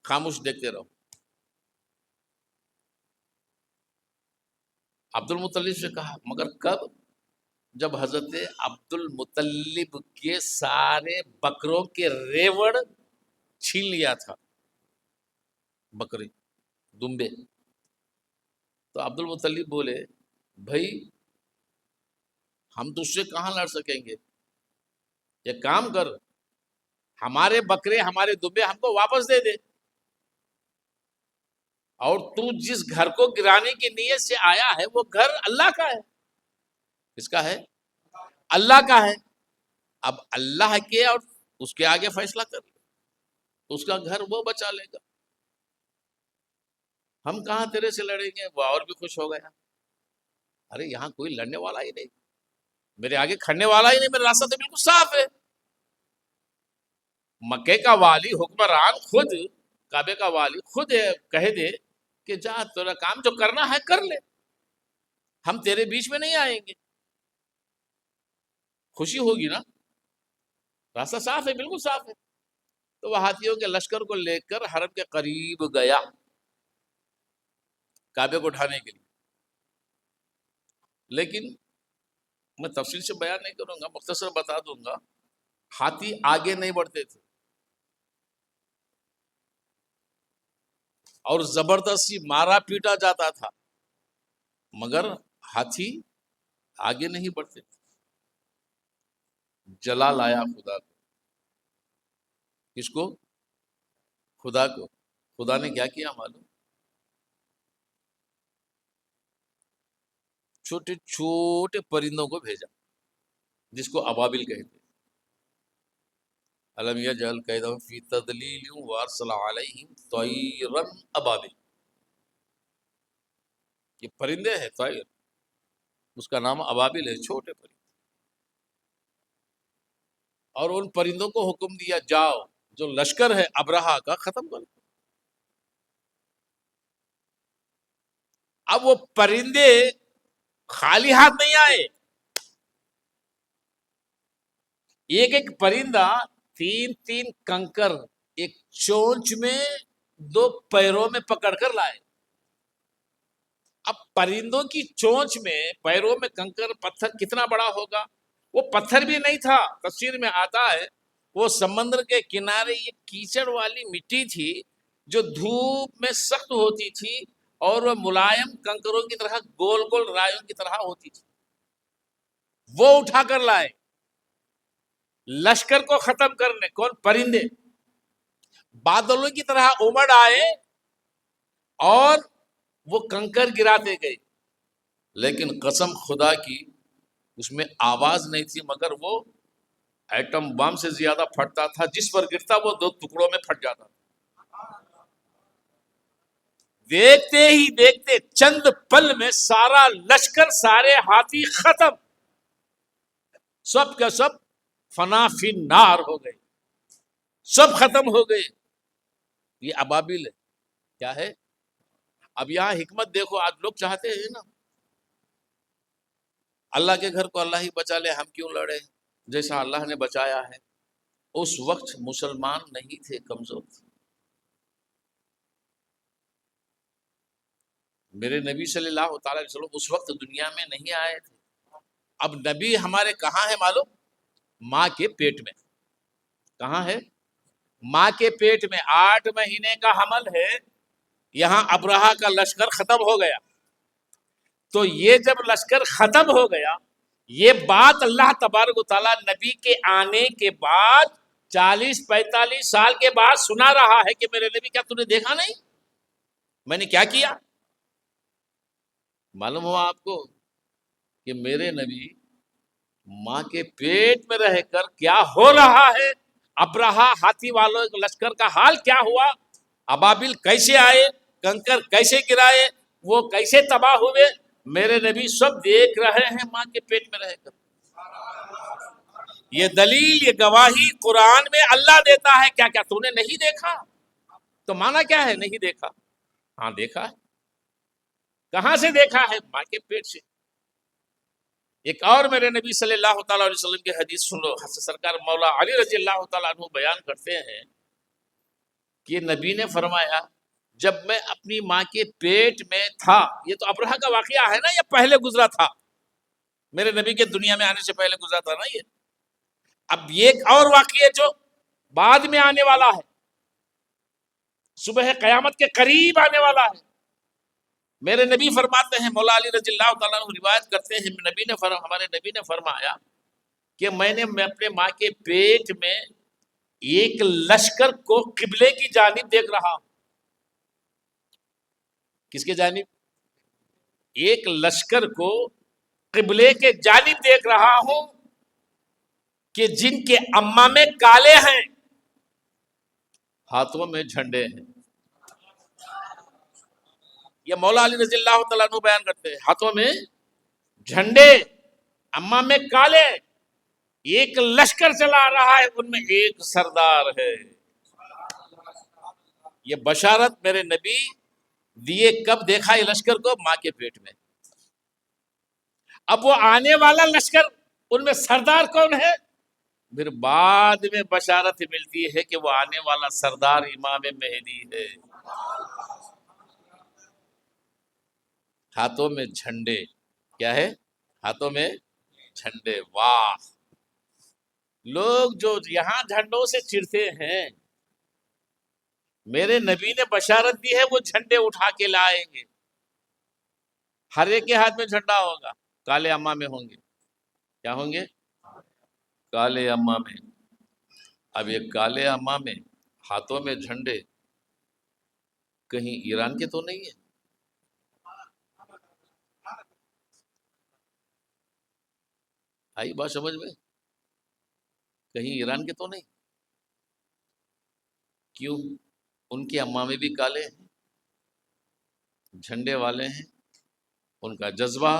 خاموش دیکھتے رہو۔ عبد المطلب سے کہا مگر کب؟ جب حضرت عبد المطلب کے سارے بکروں کے ریوڑ چھین لیا تھا، بکری دمبے۔ تو عبد المطلب بولے بھائی ہم تجھ سے کہاں لڑ سکیں گے، یہ کام کر ہمارے بکرے ہمارے دمبے ہم کو واپس دے دے، اور تو جس گھر کو گرانے کی نیت سے آیا ہے وہ گھر اللہ کا ہے۔ کس کا ہے؟ اللہ کا ہے۔ اب اللہ کے اور اس کے آگے فیصلہ کر لے، اس کا گھر وہ بچا لے گا، ہم کہاں تیرے سے لڑیں گے۔ وہ اور بھی خوش ہو گیا، ارے یہاں کوئی لڑنے والا ہی نہیں، میرے آگے کھڑنے والا ہی نہیں، میرا راستہ تو بالکل صاف ہے۔ مکے کا والی حکمران خود، کعبے کا والی خود کہہ دے کہ جا تیرا کام جو کرنا ہے کر لے، ہم تیرے بیچ میں نہیں آئیں گے، خوشی ہوگی نا، راستہ صاف ہے، بالکل صاف ہے۔ تو وہ ہاتھیوں کے لشکر کو لے کر حرم کے قریب گیا کعبے کو اٹھانے کے لیے، لیکن میں تفصیل سے بیان نہیں کروں گا، مختصر بتا دوں گا، ہاتھی آگے نہیں بڑھتے تھے اور زبردستی مارا پیٹا جاتا تھا، مگر ہاتھی آگے نہیں بڑھتے تھے۔ جلا لایا خدا کو، کس کو؟ خدا کو۔ خدا نے کیا کیا معلوم؟ چھوٹے چھوٹے پرندوں کو بھیجا جس کو ابابل کہتے ہیں۔ الم یجعل کیدہم فی تضلیل وارسل علیہم طیرا ابابل، یہ پرندے ہیں طیر، اس کا نام ابابل ہے، چھوٹے پرندے۔ اور ان پرندوں کو حکم دیا جاؤ جو لشکر ہے ابرہا کا ختم کرو۔ اب وہ پرندے خالی ہاتھ نہیں آئے، ایک ایک پرندہ تین تین کنکر ایک چونچ میں دو پیروں میں پکڑ کر لائے۔ اب پرندوں کی چونچ میں پیروں میں کنکر پتھر کتنا بڑا ہوگا؟ وہ پتھر بھی نہیں تھا، تفسیر میں آتا ہے وہ سمندر کے کنارے یہ کیچڑ والی مٹی تھی جو دھوپ میں سخت ہوتی تھی اور وہ ملائم کنکروں کی طرح گول گول رایوں کی طرح ہوتی تھی، وہ اٹھا کر لائے لشکر کو ختم کرنے۔ کون؟ پرندے بادلوں کی طرح امڑ آئے اور وہ کنکر گراتے گئے، لیکن قسم خدا کی اس میں آواز نہیں تھی، مگر وہ ایٹم بم سے زیادہ پھٹتا تھا، جس پر گرتا وہ دو ٹکڑوں میں پھٹ جاتا تھا۔ دیکھتے ہی دیکھتے چند پل میں سارا لشکر، سارے ہاتھی ختم، سب کا سب فنا فی النار ہو گئے، سب ختم ہو گئے۔ یہ ابابل ہے، کیا ہے؟ اب یہاں حکمت دیکھو، آج لوگ چاہتے ہیں نا اللہ کے گھر کو اللہ ہی بچا لے، ہم کیوں لڑے؟ جیسا اللہ نے بچایا ہے۔ اس وقت مسلمان نہیں تھے، کمزور تھے، میرے نبی صلی اللہ تعالی علیہ وسلم اس وقت دنیا میں نہیں آئے تھے۔ اب نبی ہمارے کہاں ہے معلوم؟ ماں کے پیٹ میں۔ کہاں ہے؟ ماں کے پیٹ میں، 8 مہینے کا حمل ہے، یہاں ابرہا کا لشکر ختم ہو گیا۔ تو یہ جب لشکر ختم ہو گیا، یہ بات اللہ تبارک و تعالیٰ نبی کے آنے کے بعد 40-45 سال کے بعد سنا رہا ہے کہ میرے نبی کیا تم نے دیکھا نہیں میں نے کیا کیا؟ معلوم ہوا آپ کو کہ میرے نبی ماں کے پیٹ میں رہ کر کیا ہو رہا ہے، ابرہا ہاتھی والوں لشکر کا حال کیا ہوا، ابابل کیسے آئے، کنکر کیسے گرائے، وہ کیسے تباہ ہوئے، میرے نبی سب دیکھ رہے ہیں ماں کے پیٹ میں رہ کر۔ یہ دلیل، یہ گواہی قرآن میں اللہ دیتا ہے۔ کیا کیا تو نے نہیں دیکھا؟ تو مانا کیا ہے نہیں دیکھا؟ ہاں دیکھا ہے۔ کہاں سے دیکھا ہے؟ ماں کے پیٹ سے۔ ایک اور میرے نبی صلی اللہ تعالیٰ علیہ وسلم کی حدیث سن لو، سرکار مولا علی رضی اللہ تعالیٰ عنہ بیان کرتے ہیں کہ نبی نے فرمایا جب میں اپنی ماں کے پیٹ میں تھا، یہ تو ابرہہ کا واقعہ ہے نا، یہ پہلے گزرا تھا، میرے نبی کے دنیا میں آنے سے پہلے گزرا تھا نا یہ۔ اب یہ ایک اور واقعہ جو بعد میں آنے والا ہے، صبح قیامت کے قریب آنے والا ہے، میرے نبی فرماتے ہیں، مولا علی رضی اللہ تعالیٰ عنہ روایت کرتے ہیں، ہمارے نبی نے فرمایا کہ میں اپنے ماں کے پیٹ میں ایک لشکر کو قبلے کی جانب دیکھ رہا ہوں۔ کس کے جانب؟ ایک لشکر کو قبلے کے جانب دیکھ رہا ہوں کہ جن کے امامے کالے ہیں، ہاتھوں میں جھنڈے ہیں۔ یہ مولا علی رضی اللہ تعالیٰ عنہ بیان کرتے ہیں، ہاتھوں میں جھنڈے، امامے کالے، ایک لشکر چلا رہا ہے، ان میں ایک سردار ہے۔ یہ بشارت میرے نبی دیے کب دیکھا یہ لشکر کو؟ ماں کے پیٹ میں۔ اب وہ آنے والا لشکر، ان میں سردار کون ہے؟ پھر بعد میں بشارت ملتی ہے کہ وہ آنے والا سردار امام مہدی ہے۔ ہاتھوں میں جھنڈے، کیا ہے؟ ہاتھوں میں جھنڈے۔ واہ! لوگ جو یہاں جھنڈوں سے چڑھتے ہیں، میرے نبی نے بشارت دی ہے وہ جھنڈے اٹھا کے لائیں گے، ہر ایک کے ہاتھ میں جھنڈا ہوگا، کالے امامے ہوں گے۔ کیا ہوں گے؟ کالے امامے۔ اب یہ کالے امامے، ہاتھوں میں جھنڈے، کہیں ایران کے تو نہیں ہے؟ آئی بات سمجھ میں؟ کہیں ایران کے تو نہیں؟ کیوں؟ ان کے امامے بھی کالے ہیں، جھنڈے والے ہیں، ان کا جذبہ،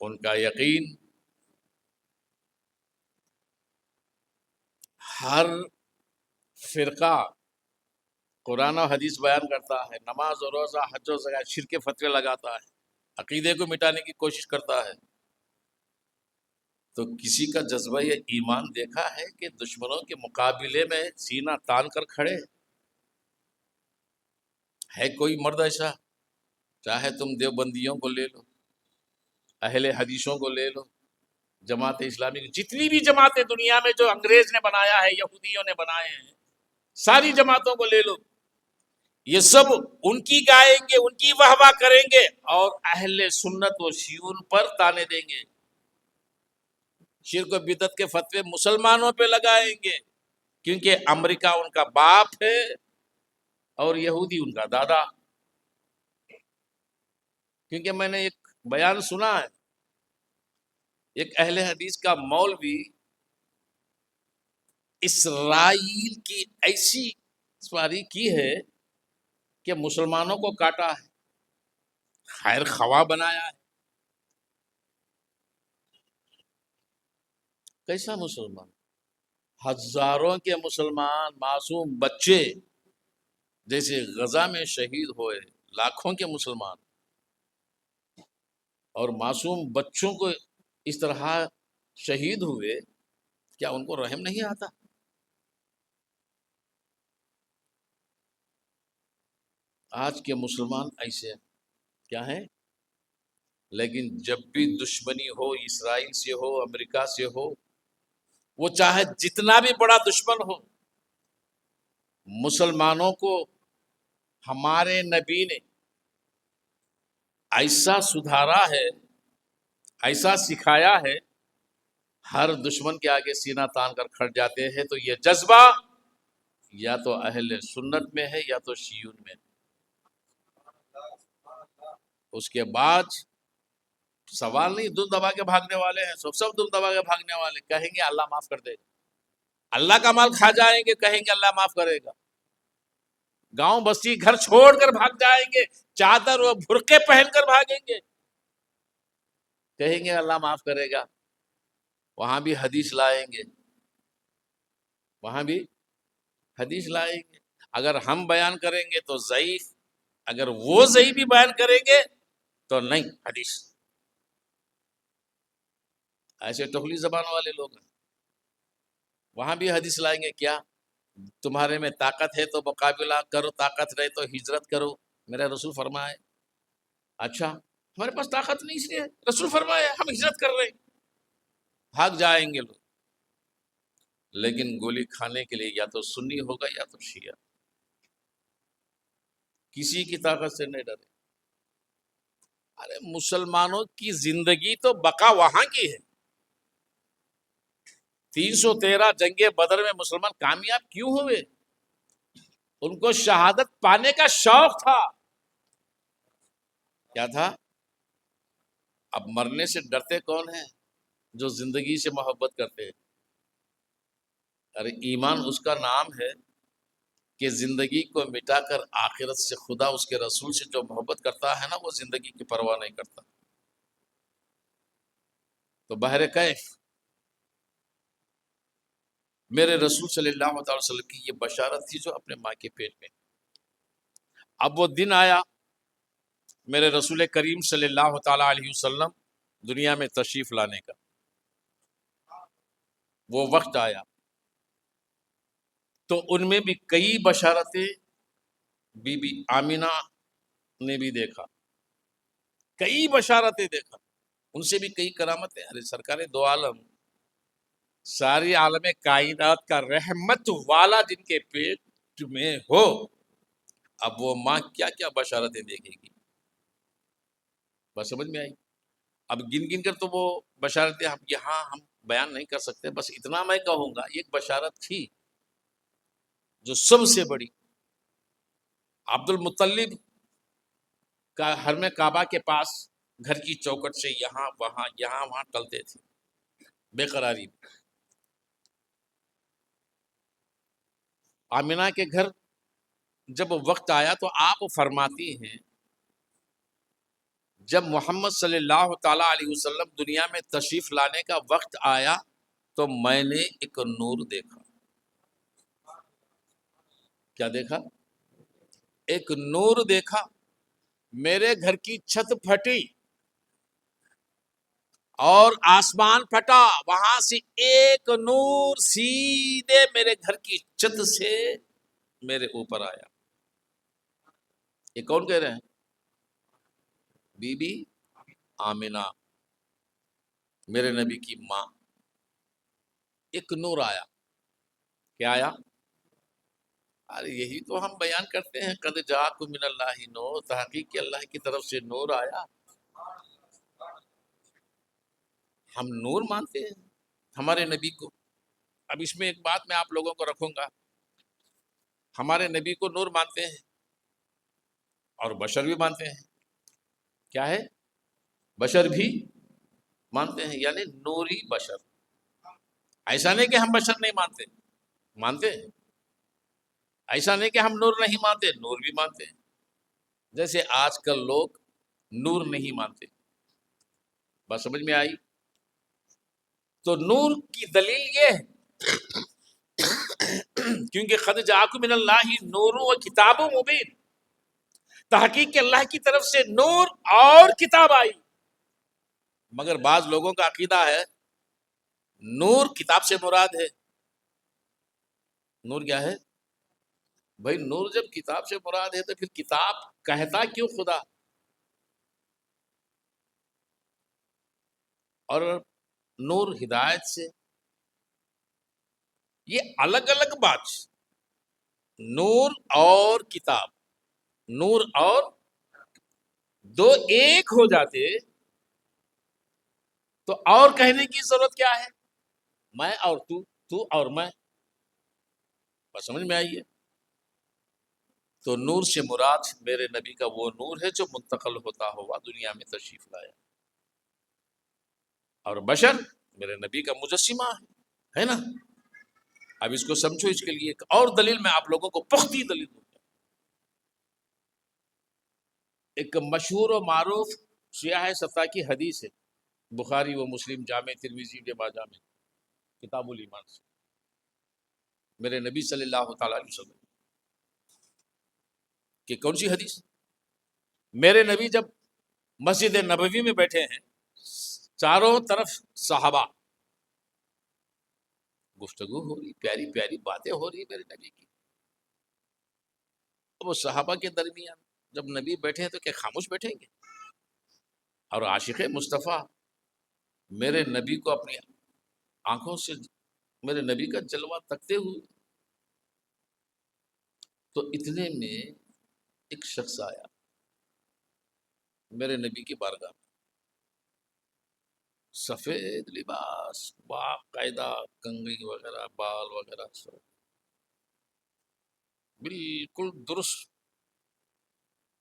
ان کا یقین۔ ہر فرقہ قرآن و حدیث بیان کرتا ہے، نماز و روزہ، حج و زکات، شرک فتوے لگاتا ہے، عقیدے کو مٹانے کی کوشش کرتا ہے، تو کسی کا جذبہ یا ایمان دیکھا ہے کہ دشمنوں کے مقابلے میں سینہ تان کر کھڑے ہے؟ کوئی مرد ایسا؟ چاہے تم دیوبندیوں کو لے لو، اہل حدیثوں کو لے لو، جماعت اسلامی، جتنی بھی جماعتیں دنیا میں جو انگریز نے بنایا ہے، یہودیوں نے بنائے ہیں، ساری جماعتوں کو لے لو، یہ سب ان کی گائیں گے، ان کی واہ واہ کریں گے، اور اہل سنت و شیون پر تانے دیں گے، شرک و بدعت کے فتوے مسلمانوں پہ لگائیں گے، کیونکہ امریکہ ان کا باپ ہے اور یہودی ان کا دادا۔ کیونکہ میں نے ایک بیان سنا ہے، ایک اہل حدیث کا مولوی اسرائیل کی ایسی سواری کی ہے کہ مسلمانوں کو کاٹا ہے، خیر خواہ بنایا ہے۔ کیسا مسلمان؟ ہزاروں کے مسلمان، معصوم بچے جیسے غزہ میں شہید ہوئے، لاکھوں کے مسلمان، اور معصوم بچوں کو اس طرح شہید ہوئے، کیا ان کو رحم نہیں آتا؟ آج کے مسلمان ایسے کیا ہیں؟ لیکن جب بھی دشمنی ہو، اسرائیل سے ہو، امریکہ سے ہو، وہ چاہے جتنا بھی بڑا دشمن ہو، مسلمانوں کو ہمارے نبی نے ایسا سدھارا ہے، ایسا سکھایا ہے، ہر دشمن کے آگے سینہ تان کر کھڑ جاتے ہیں۔ تو یہ جذبہ یا تو اہل سنت میں ہے یا تو شیعون میں۔ اس کے بعد سوال نہیں، دل دبا کے بھاگنے والے ہیں، سب دل دبا کے بھاگنے والے، کہیں گے اللہ معاف کر دے گا، اللہ کا مال کھا جائیں گے، کہیں گے اللہ معاف کرے گا، گاؤں بستی گھر چھوڑ کر بھاگ جائیں گے، چادر و برقعے پہن کر بھاگیں گے، کہیں گے اللہ معاف کرے گا، وہاں بھی حدیث لائیں گے، وہاں بھی حدیث لائیں گے۔ اگر ہم بیان کریں گے تو ضعیف، اگر وہ ضعیف بھی بیان کریں گے تو نہیں حدیث۔ ایسے ٹکلی زبان والے لوگ ہیں، وہاں بھی حدیث لائیں گے، کیا تمہارے میں طاقت ہے تو مقابلہ کرو، طاقت رہے تو ہجرت کرو، میرا رسول فرمائے۔ اچھا ہمارے پاس طاقت نہیں، اس لیے رسول فرمائے ہم ہجرت کر رہے ہیں، بھاگ جائیں گے لوگ، لیکن گولی کھانے کے لیے یا تو سنی ہوگا یا تو شیعہ، کسی کی طاقت سے نہیں ڈرے۔ ارے مسلمانوں کی زندگی تو بقا وہاں کی ہے، 313 جنگ بدر میں مسلمان کامیاب کیوں ہوئے؟ ان کو شہادت پانے کا شوق تھا، کیا تھا؟ اب مرنے سے ڈرتے کون ہیں؟ جو زندگی سے محبت کرتے ہیں۔ ارے ایمان اس کا نام ہے کہ زندگی کو مٹا کر آخرت سے، خدا اس کے رسول سے جو محبت کرتا ہے نا، وہ زندگی کی پرواہ نہیں کرتا۔ تو بہر کیف میرے رسول صلی اللہ تعالی وسلم کی یہ بشارت تھی جو اپنے ماں کے پیٹ میں۔ اب وہ دن آیا، میرے رسول کریم صلی اللہ تعالی علیہ وسلم دنیا میں تشریف لانے کا، وہ وقت آیا تو ان میں بھی کئی بشارتیں بی بی آمینہ نے بھی دیکھا، کئی بشارتیں دیکھا، ان سے بھی کئی کرامتیں۔ ارے سرکار دو عالم، ساری عالم کائنات کا رحمت والا جن کے پیٹ میں ہو، اب وہ ماں کیا کیا بشارتیں دیکھے گی؟ بس سمجھ میں آئی؟ اب گن گن کر تو وہ بشارتیں ہم بیان نہیں کر سکتے، بس اتنا میں کہوں گا، ایک بشارت تھی جو سب سے بڑی، عبد المطلب کا حرم کعبہ کے پاس گھر کی چوکٹ سے یہاں وہاں ٹلتے تھے بے قراری۔ آمینہ کے گھر جب وقت آیا تو آپ فرماتی ہیں، جب محمد صلی اللہ تعالی علیہ وسلم دنیا میں تشریف لانے کا وقت آیا تو میں نے ایک نور دیکھا۔ کیا دیکھا؟ ایک نور دیکھا، میرے گھر کی چھت پھٹی اور آسمان پھٹا، وہاں سے ایک نور سیدھے میرے گھر کی چھت سے میرے اوپر آیا۔ یہ کون کہہ رہے ہیں؟ بی بی آمینہ، میرے نبی کی ماں۔ ایک نور آیا، کیا آیا؟ ارے یہی تو ہم بیان کرتے ہیں، قد جاءکم من اللہ نور، تحقیق کہ اللہ کی طرف سے نور آیا۔ ہم نور مانتے ہیں ہمارے نبی کو۔ اب اس میں ایک بات میں آپ لوگوں کو رکھوں گا، ہمارے نبی کو نور مانتے ہیں اور بشر بھی مانتے ہیں۔ کیا ہے؟ بشر بھی مانتے ہیں، یعنی نوری بشر۔ ایسا نہیں کہ ہم بشر نہیں مانتے، مانتے ہیں۔ ایسا نہیں کہ ہم نور نہیں مانتے، نور بھی مانتے ہیں۔ جیسے آج کل لوگ نور نہیں مانتے، بات سمجھ میں آئی؟ تو نور کی دلیل یہ ہے کیونکہ قد جاءکم من اللہ نور و کتاب مبین، تحقیق کہ اللہ کی طرف سے نور اور کتاب آئی۔ مگر بعض لوگوں کا عقیدہ ہے نور کتاب سے مراد ہے۔ نور کیا ہے بھائی؟ نور جب کتاب سے مراد ہے تو پھر کتاب کہتا کیوں خدا؟ اور نور ہدایت سے، یہ الگ الگ بات۔ نور اور کتاب، نور اور دو ایک ہو جاتے تو اور کہنے کی ضرورت کیا ہے؟ میں اور تو اور میں، بس سمجھ میں آئی ہے؟ تو نور سے مراد میرے نبی کا وہ نور ہے جو منتقل ہوتا ہوا دنیا میں تشریف لایا، اور بشر میرے نبی کا مجسمہ ہے نا۔ اب اس کو سمجھو، اس کے لیے ایک اور دلیل میں آپ لوگوں کو پختی دلیل دوں گا۔ ایک مشہور و معروف سیاہ سطح کی حدیث ہے، بخاری و مسلم، جامع ترمذی کے باجا میں کتاب الایمان سے، میرے نبی صلی اللہ تعالی علیہ وسلم کہ کون سی حدیث؟ میرے نبی جب مسجد نبوی میں بیٹھے ہیں، چاروں طرف صحابہ، گفتگو ہو رہی، پیاری پیاری باتیں ہو رہی میرے نبی کی. وہ صحابہ کے درمیان جب نبی بیٹھے ہیں تو کیا خاموش بیٹھیں گے؟ اور عاشق مصطفیٰ میرے نبی کو اپنی آنکھوں سے میرے نبی کا جلوہ تکتے ہوئے، تو اتنے میں ایک شخص آیا میرے نبی کی بارگاہ میں، سفید لباس، باقاعدہ کنگھی وغیرہ، بال وغیرہ سب بالکل درست،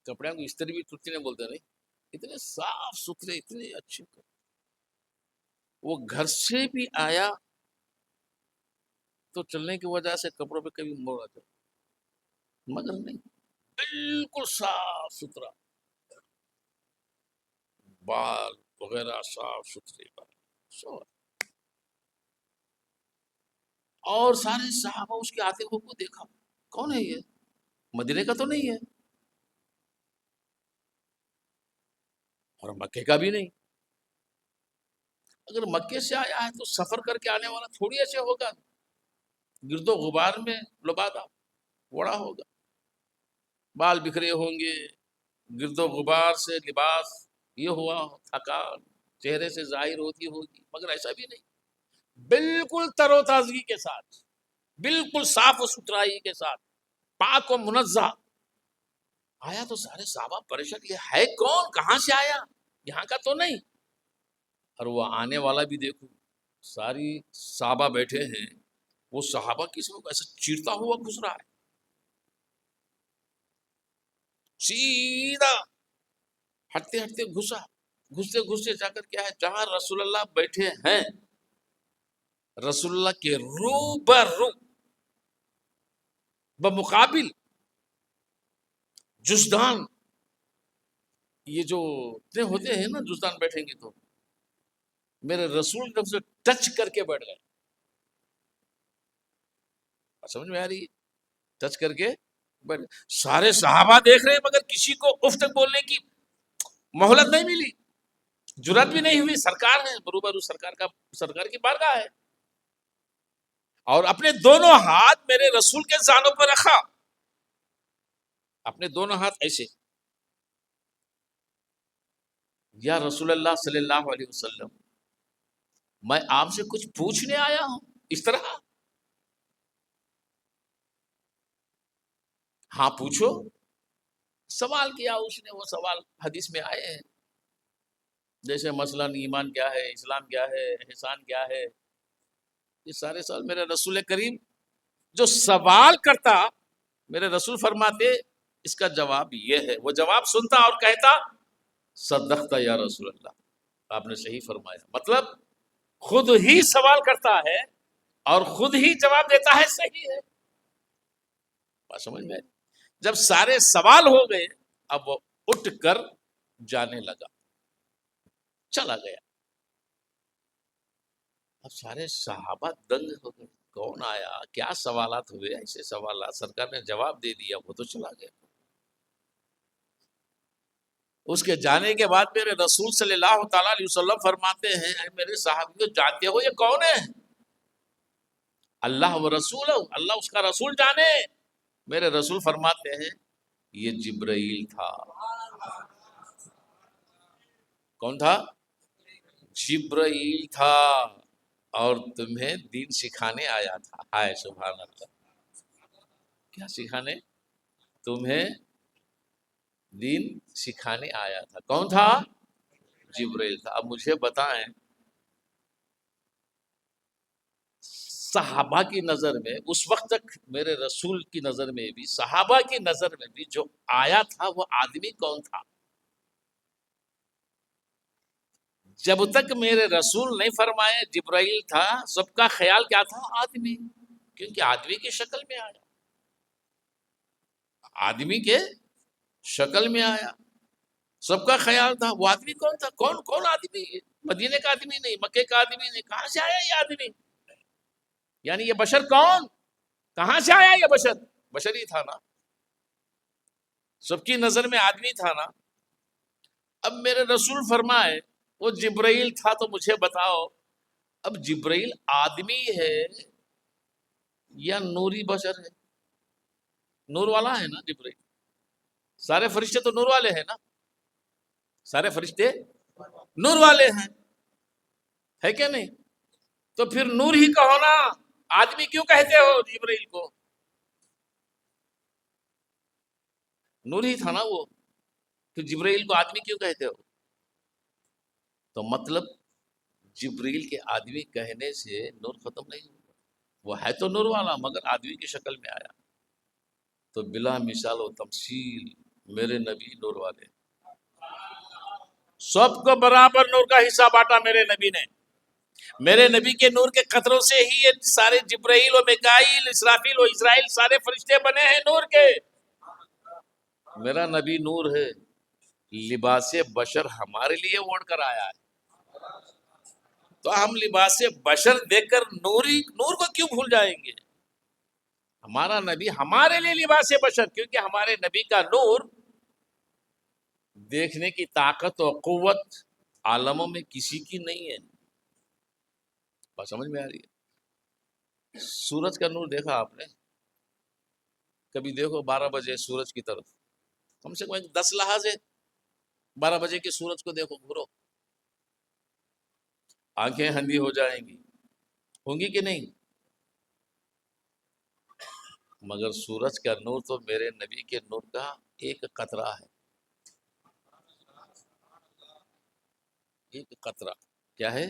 کپڑے کو استری بھی ٹوٹی نہیں بولتے نہیں، اتنے صاف ستھرے، اتنے اچھے. وہ گھر سے بھی آیا تو چلنے کی وجہ سے کپڑوں پہ کبھی موڑ آتا، مگر نہیں، بالکل صاف ستھرا، بال وغیرہ صاف ستھرے بال سو. اور سارے صحابہ اس کے آتے ہوئے کو دیکھا، کون ہے یہ؟ مدینے کا تو نہیں ہے اور مکے کا بھی نہیں. اگر مکے سے آیا ہے تو سفر کر کے آنے والا تھوڑی ایسے ہوگا، گرد و غبار میں لبادہ وڑا ہوگا، بال بکھرے ہوں گے، گرد و غبار سے لباس یہ ہوا، تھکان چہرے سے ظاہر ہوتی ہوگی، مگر ایسا بھی نہیں، بالکل تر و تازگی کے ساتھ، بالکل صاف و ستھرائی کے ساتھ، پاک و منزہ آیا. تو سارے صحابہ پریشان، یہ ہے کون، کہاں سے آیا، یہاں کا تو نہیں. اور وہ آنے والا بھی دیکھو، ساری صحابہ بیٹھے ہیں، وہ صحابہ کسی کو ایسا چیرتا ہوا گزرا ہے، سیدھا ہٹتے ہٹتے گھستے گھستے جا کر کیا ہے، جہاں رسول اللہ بیٹھے ہیں، رسول اللہ کے روبرو بمقابل جزدان، یہ جو اتنے ہوتے ہیں نا جزدان بیٹھیں گے تو میرے رسول جب سے ٹچ کر کے بیٹھ گئے. سمجھ میں آ رہی ہے؟ ٹچ کر کے بیٹھ گئے. سارے صحابہ دیکھ رہے ہیں مگر کسی کو اف تک بولنے کی مہلت نہیں ملی، جرات بھی نہیں ہوئی. سرکار ہے روبرو، سرکار کی بارگاہ ہے، اور اپنے دونوں ہاتھ میرے رسول کے زانوں پر رکھا، اپنے دونوں ہاتھ ایسے، یا رسول اللہ صلی اللہ علیہ وسلم میں آپ سے کچھ پوچھنے آیا ہوں، اس طرح. ہاں پوچھو. سوال کیا اس نے، وہ سوال حدیث میں آئے ہیں، جیسے مثلا ایمان کیا ہے، اسلام کیا ہے، احسان کیا ہے. یہ سارے سوال میرے رسول کریم جو سوال کرتا، میرے رسول فرماتے اس کا جواب یہ ہے. وہ جواب سنتا اور کہتا صدقت یا رسول اللہ، آپ نے صحیح فرمایا. مطلب خود ہی سوال کرتا ہے اور خود ہی جواب دیتا ہے صحیح ہے. بات سمجھ میں؟ جب سارے سوال ہو گئے، اب وہ اٹھ کر جانے لگا، چلا گیا. اب سارے صحابہ دنگ ہو گئے، کون آیا، کیا سوالات ہوئے، ایسے سوالات، سرکار نے جواب دے دیا، وہ تو چلا گیا. اس کے جانے کے بعد میرے رسول صلی اللہ تعالی علیہ وسلم فرماتے ہیں، اے میرے صحابیوں جانتے ہو یہ کون ہے؟ اللہ و رسول، اللہ اس کا رسول جانے. میرے رسول فرماتے ہیں یہ جبرائیل تھا. کون تھا؟ جبرائیل تھا، اور تمہیں دین سکھانے آیا تھا. ہائے سبحان اللہ، کیا سکھانے؟ تمہیں دین سکھانے آیا تھا. کون تھا؟ جبرائیل تھا. اب مجھے بتائیں، صحابہ کی نظر میں اس وقت تک، میرے رسول کی نظر میں بھی، صحابہ کی نظر میں بھی، جو آیا تھا وہ آدمی کون تھا؟ جب تک میرے رسول نہیں فرمائے جبرائیل تھا، سب کا خیال کیا تھا؟ آدمی، کیونکہ آدمی کی شکل میں آیا، آدمی کے شکل میں آیا. سب کا خیال تھا وہ آدمی کون تھا، کون کون آدمی، مدینے کا آدمی نہیں، مکے کا آدمی نہیں، کہاں سے آیا یہ آدمی، یعنی یہ بشر کون، کہاں سے آیا یہ بشر، بشر ہی تھا نا، سب کی نظر میں آدمی تھا نا۔ اب میرے رسول فرمائے وہ جبرائیل تھا تو مجھے بتاؤ اب جبرائیل آدمی ہے یا نوری بشر ہے؟ نور والا ہے نا جبرائیل، سارے فرشتے تو نور والے ہیں نا، سارے فرشتے نور والے ہیں، ہے کہ نہیں؟ تو پھر نور ہی کا ہونا، آدمی کیوں کہتے ہو جبرائیل کو؟ نور ہی تھا نا وہ، پھر جبرائیل کو آدمی کیوں کہتے ہو؟ تو مطلب جبرائیل کے آدمی کہنے سے نور ختم نہیں ہوا، وہ ہے تو نور والا مگر آدمی کی شکل میں آیا۔ تو بلا مثال و تمثیل میرے نبی نور والے، سب کو برابر نور کا حصہ بانٹا میرے نبی نے، میرے نبی کے نور کے قطروں سے ہی یہ سارے جبرائیل و میکائیل اسرافیل و اسرائیل سارے فرشتے بنے ہیں نور کے۔ میرا نبی نور ہے، لباس بشر ہمارے لیے اوڑھ کر آیا ہے، تو ہم لباس بشر دیکھ کر نور کو کیوں بھول جائیں گے؟ ہمارا نبی ہمارے لیے لباس بشر، کیونکہ ہمارے نبی کا نور دیکھنے کی طاقت و قوت عالموں میں کسی کی نہیں ہے۔ بات سمجھ میں آ رہی ہے؟ سورج کا نور دیکھا آپ نے کبھی؟ دیکھو 12 بجے سورج کی طرف، کم سے کم 10 لحاظ ہے، 12 بجے کے سورج کو دیکھو، گھرو، آنکھیں اندھی ہو جائیں گی، ہوں گی کہ نہیں؟ مگر سورج کا نور تو میرے نبی کے نور کا ایک قطرہ ہے، ایک قطرہ، کیا ہے؟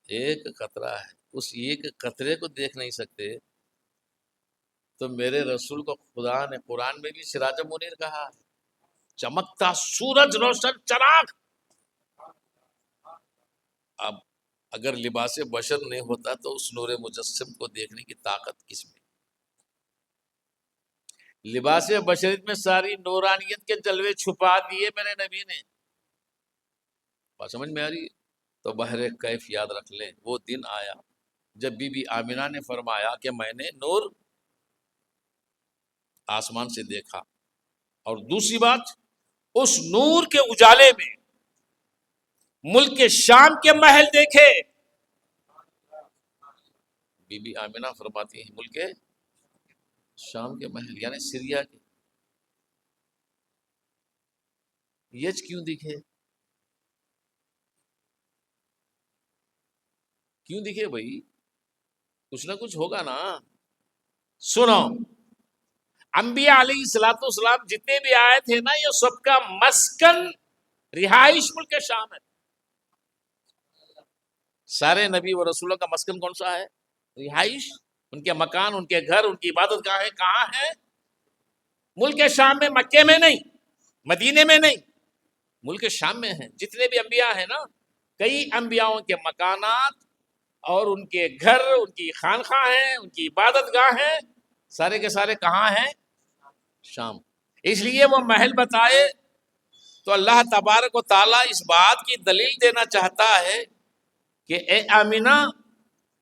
ایک قطرہ ہے، اس ایک قطرے کو دیکھ نہیں سکتے تو میرے رسول کو خدا نے قرآن میں بھی سراج منیر کہا، چمکتا سورج روشن چراغ۔ اب اگر لباس بشر نہیں ہوتا تو اس نور مجسم کو دیکھنے کی طاقت کس میں؟ لباس بشریت میں ساری نورانیت کے جلوے چھپا دیے میرے نبی نے۔ بات سمجھ میں آ رہی ہے؟ تو بہر کیف یاد رکھ لیں، وہ دن آیا جب بی بی آمینہ نے فرمایا کہ میں نے نور آسمان سے دیکھا، اور دوسری بات اس نور کے اجالے میں ملک شام کے محل دیکھے۔ بی بی آمینہ فرماتی ہیں ملک شام کے محل یعنی سیریا کے، یہ کیوں دکھے؟ کیوں دکھے بھائی؟ کچھ نہ کچھ ہوگا نا۔ سنو، انبیاء علیہ الصلوۃ والسلام جتنے بھی آئے تھے نا، یہ سب کا مسکن رہائش ملک شام ہے۔ سارے نبی و رسولوں کا مسکن کون سا ہے؟ رہائش، ان کے مکان، ان کے گھر، ان کی عبادت گاہیں کہاں ہیں؟ ملک شام میں، مکے میں نہیں، مدینے میں نہیں، ملک شام میں ہیں۔ جتنے بھی انبیاء ہیں نا، کئی انبیاءوں کے مکانات اور ان کے گھر، ان کی خانقاہ ہیں، ان کی عبادت گاہ ہیں، سارے کے سارے کہاں ہیں؟ شام۔ اس لیے وہ محل بتائے تو اللہ تبارک و تعالیٰ اس بات کی دلیل دینا چاہتا ہے کہ اے آمینہ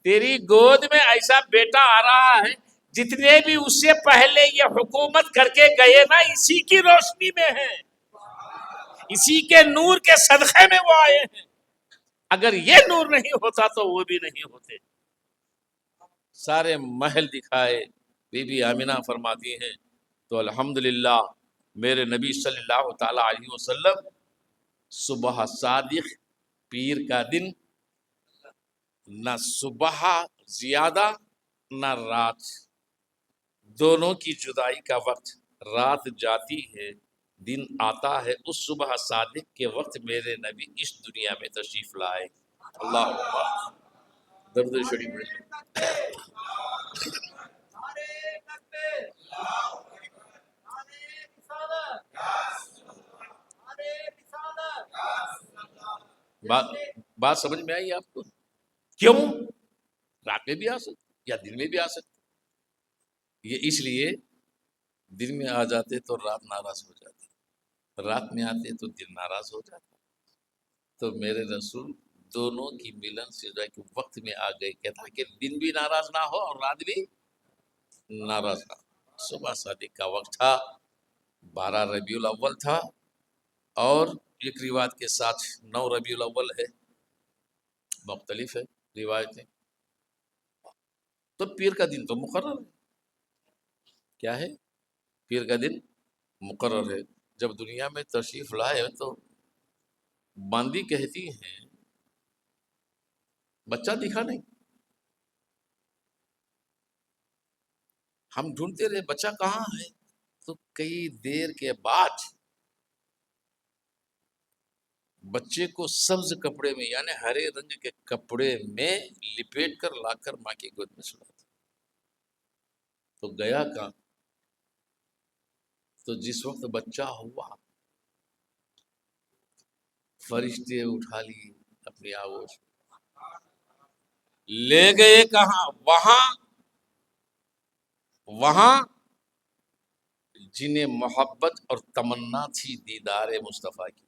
تیری گود میں ایسا بیٹا آ رہا ہے، جتنے بھی اس سے پہلے یہ حکومت کر کے گئے نا، اسی کی روشنی میں ہیں، اسی کے نور کے صدقے میں وہ آئے ہیں۔ اگر یہ نور نہیں ہوتا تو وہ بھی نہیں ہوتے۔ سارے محل دکھائے، بی بی آمینہ فرماتی ہیں تو الحمدللہ میرے نبی صلی اللہ تعالی علیہ وسلم صبح صادق پیر کا دن، نہ صبح زیادہ نہ رات، دونوں کی جدائی کا وقت، رات جاتی ہے دن آتا ہے، اس صبح صادق کے وقت میرے نبی اس دنیا میں تشریف لائے۔ اللہ اکبر، درود شریف میں بات سمجھ میں آئی آپ کو؟ کیوں رات میں بھی آ سکتے یا دن میں بھی آ سکتے؟ یہ اس لیے دن میں آ جاتے تو رات ناراض ہو جاتی، رات میں آتے تو دل ناراض ہو جاتا. تو میرے رسول دونوں کی ملن سے جو ہے کہ وقت میں آ گئے، کہتا کہ دن بھی ناراض نہ ہو اور رات بھی ناراض نہ ہو. صبح صادق کا وقت تھا، 12 ربیع الاول تھا، اور ایک روایت کے ساتھ 9 ربیع الاول ہے، مختلف ہے روایتیں. تو پیر کا دن تو مقرر ہے. کیا ہے؟ پیر کا دن مقرر ہے. جب دنیا میں تشریف لائے تو باندی کہتی ہیں بچہ دکھا نہیں. ہم ڈھونڈتے رہے بچہ کہاں ہے. تو کئی دیر کے بعد بچے کو سبز کپڑے میں یعنی ہرے رنگ کے کپڑے میں لپیٹ کر لا کر ماں کی گود میں سلا دیا. تو گیا کہاں؟ تو جس وقت بچہ ہوا فرشتے اٹھا لی اپنی آغوش لے گئے. کہاں؟ وہاں وہاں جنہیں محبت اور تمنا تھی دیدار مصطفیٰ کی.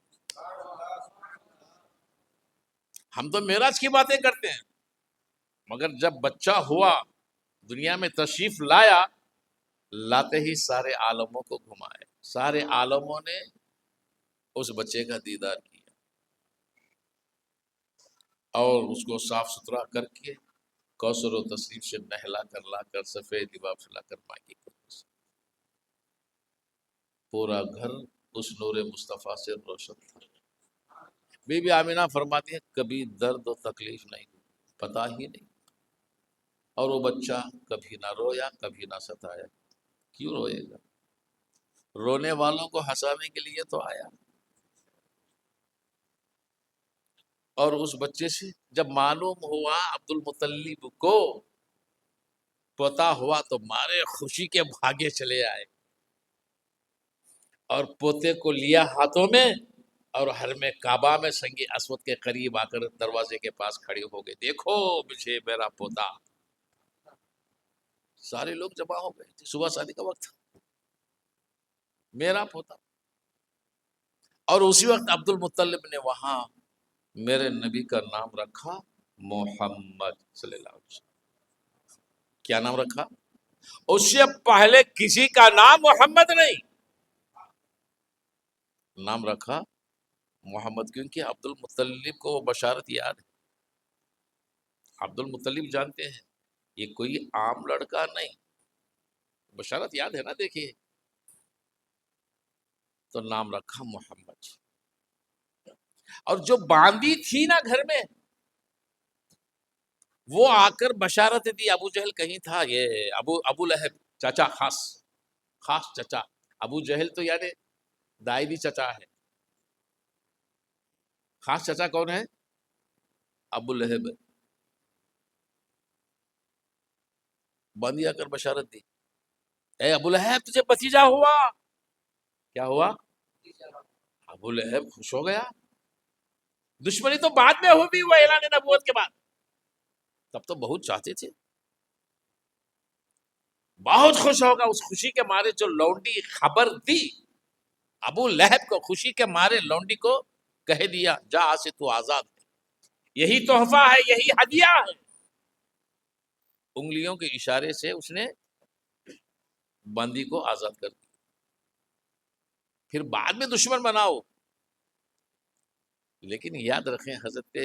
ہم تو معراج کی باتیں کرتے ہیں، مگر جب بچہ ہوا، دنیا میں تشریف لایا، لاتے ہی سارے عالموں کو گھمائے. سارے عالموں نے اس بچے کا دیدار کیا اور اس کو صاف ستھرا کر کے کوثر و تشریف سے نہلا کر لا کر سفید لباس سے لا کر ماں کی گود سے. پورا گھر اس نور مصطفیٰ سے روشن تھا. بی بی آمینہ فرماتی ہے کبھی درد و تکلیف نہیں پتہ ہی نہیں، اور وہ بچہ کبھی نہ رویا کبھی نہ ستایا. کیوں روئے گا؟ رونے والوں کو ہنسانے کے لیے تو آیا. اور اس بچے سے جب معلوم ہوا عبد المطلب کو پوتا ہوا تو مارے خوشی کے بھاگے چلے آئے اور پوتے کو لیا ہاتھوں میں اور حرم کعبہ میں سنگ اسود کے قریب آ کر دروازے کے پاس کھڑے ہو گئے. دیکھو مجھے میرا پوتا. سارے لوگ جمع ہو گئے تھے، صبح شادی کا وقت تھا. میرا پوتا. اور اسی وقت عبد المطلب نے وہاں میرے نبی کا نام رکھا محمد صلی اللہ علیہ وسلم. کیا نام رکھا؟ اس سے پہلے کسی کا نام محمد نہیں، نام رکھا محمد، کیونکہ عبد المطلب کو وہ بشارت یاد ہے. عبد المطلب جانتے ہیں یہ کوئی عام لڑکا نہیں، بشارت یاد ہے نا. دیکھیے تو نام رکھا محمد. اور جو باندی تھی نا گھر میں، وہ آ کر بشارت دی. ابو جہل کہیں تھا، یہ ابو لہب چچا، خاص چچا. ابو جہل تو یعنی دائی بھی چچا ہے، خاص چچا کون ہے؟ ابو لہب. باندی آ کر بشارت دی، اے ابو لہب تجھے بتیجا ہوا. کیا ہوا؟ ابو لہب خوش ہو گیا. دشمنی تو بعد میں ہوئی وہ اعلان نبوت کے بعد، تب تو بہت چاہتے تھے. بہت خوش ہوگا. اس خوشی کے مارے جو لونڈی خبر دی ابو لہب کو، خوشی کے مارے لونڈی کو کہہ دیا جا آج سے تو آزاد ہے، یہی تحفہ ہے، یہی ہدیہ ہے. انگلیوں کے اشارے سے اس نے باندی کو آزاد کر دیا. پھر بعد میں دشمن بناؤ، لیکن یاد رکھیں حضرت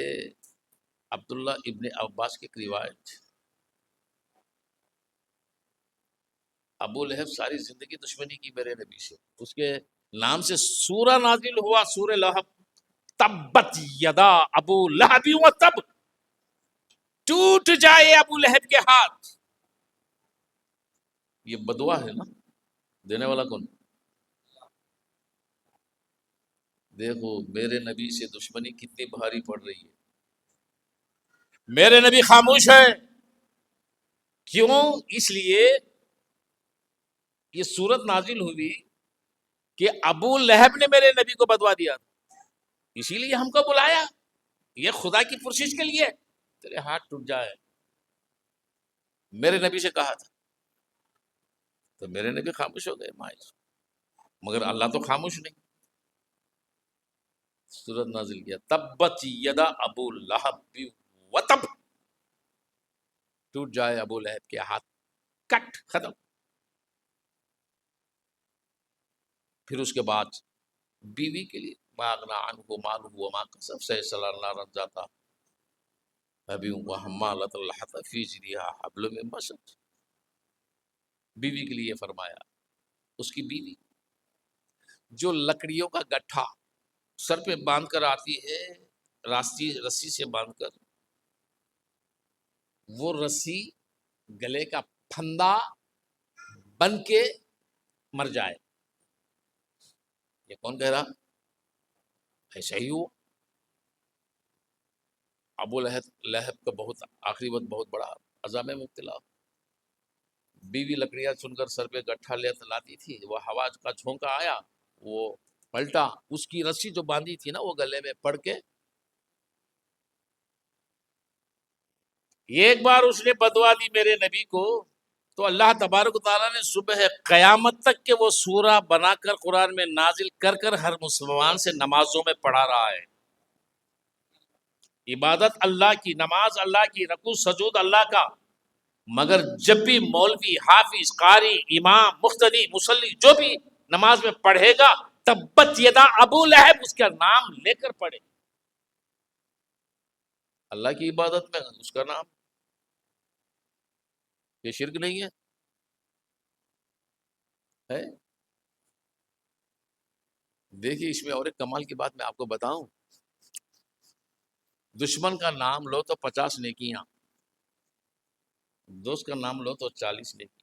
عبداللہ ابن عباس کی روایت، ابو لہب ساری زندگی دشمنی کی میرے نبی سے. اس کے نام سے سورہ نازل ہوا، سورہ لہب. تبت یدا ابو لہب و تب، ٹوٹ جائے ابو لہب کے ہاتھ. یہ بدعا ہے نا، دینے والا کون؟ دیکھو میرے نبی سے دشمنی کتنی بھاری پڑ رہی ہے. میرے نبی خاموش ہے. کیوں؟ اس لیے یہ سورت نازل ہوئی کہ ابو لہب نے میرے نبی کو بدوا دیا، اسی لیے ہم کو بلایا، یہ خدا کی پرسش کے لیے تیرے ہاتھ ٹوٹ جائے. میرے نبی سے کہا تھا تو میرے نبی خاموش ہو گئے مائز. مگر اللہ تو خاموش نہیں. سورت نازل کیا تبت یدا ابو لہب وتب، ٹوٹ جائے ابو لہب کے ہاتھ، کٹ ختم. پھر اس کے بعد بیوی کے لیے ماغنا عنہ مالہ وما کسب سیصلی نارا ذات ابی وحمالۃ الحطب فی جیدہا حبل من مسد. بیوی کے لیے فرمایا، اس کی بیوی جو لکڑیوں کا گٹھا سر پہ باندھ کر آتی ہے، رسی سے باندھ کر، وہ رسی گلے کا پھندا بن کے مر جائے. یہ کون کہہ رہا؟ ایسا ہی ہوا. ابو لہب کا بہت آخری وقت بہت بڑا عذاب میں مبتلا. بیوی لکڑیاں چن کر سر پہ گٹھا لاتی تھی، وہ ہوا کا جھونکا آیا، وہ پلٹا، اس کی رسی جو باندھی تھی نا وہ گلے میں پڑ کے ایک بار اس نے بدوا دی میرے نبی کو، تو اللہ تبارک و تعالیٰ نے صبح قیامت تک کے وہ سورہ بنا کر قرآن میں نازل کر کر ہر مسلمان سے نمازوں میں پڑھا رہا ہے. عبادت اللہ کی، نماز اللہ کی، رکوع سجود اللہ کا، مگر جب بھی مولوی، حافظ، قاری، امام، مقتدی، مصلی جو بھی نماز میں پڑھے گا تبت یدا ابو لہب اس کا نام لے کر پڑھے. اللہ کی عبادت میں اس کا نام، یہ شرک نہیں ہے؟ دیکھیے اس میں اور ایک کمال کی بات میں آپ کو بتاؤں، دشمن کا نام لو تو 50 نیکیاں، دوست کا نام لو تو 40 نیکیاں.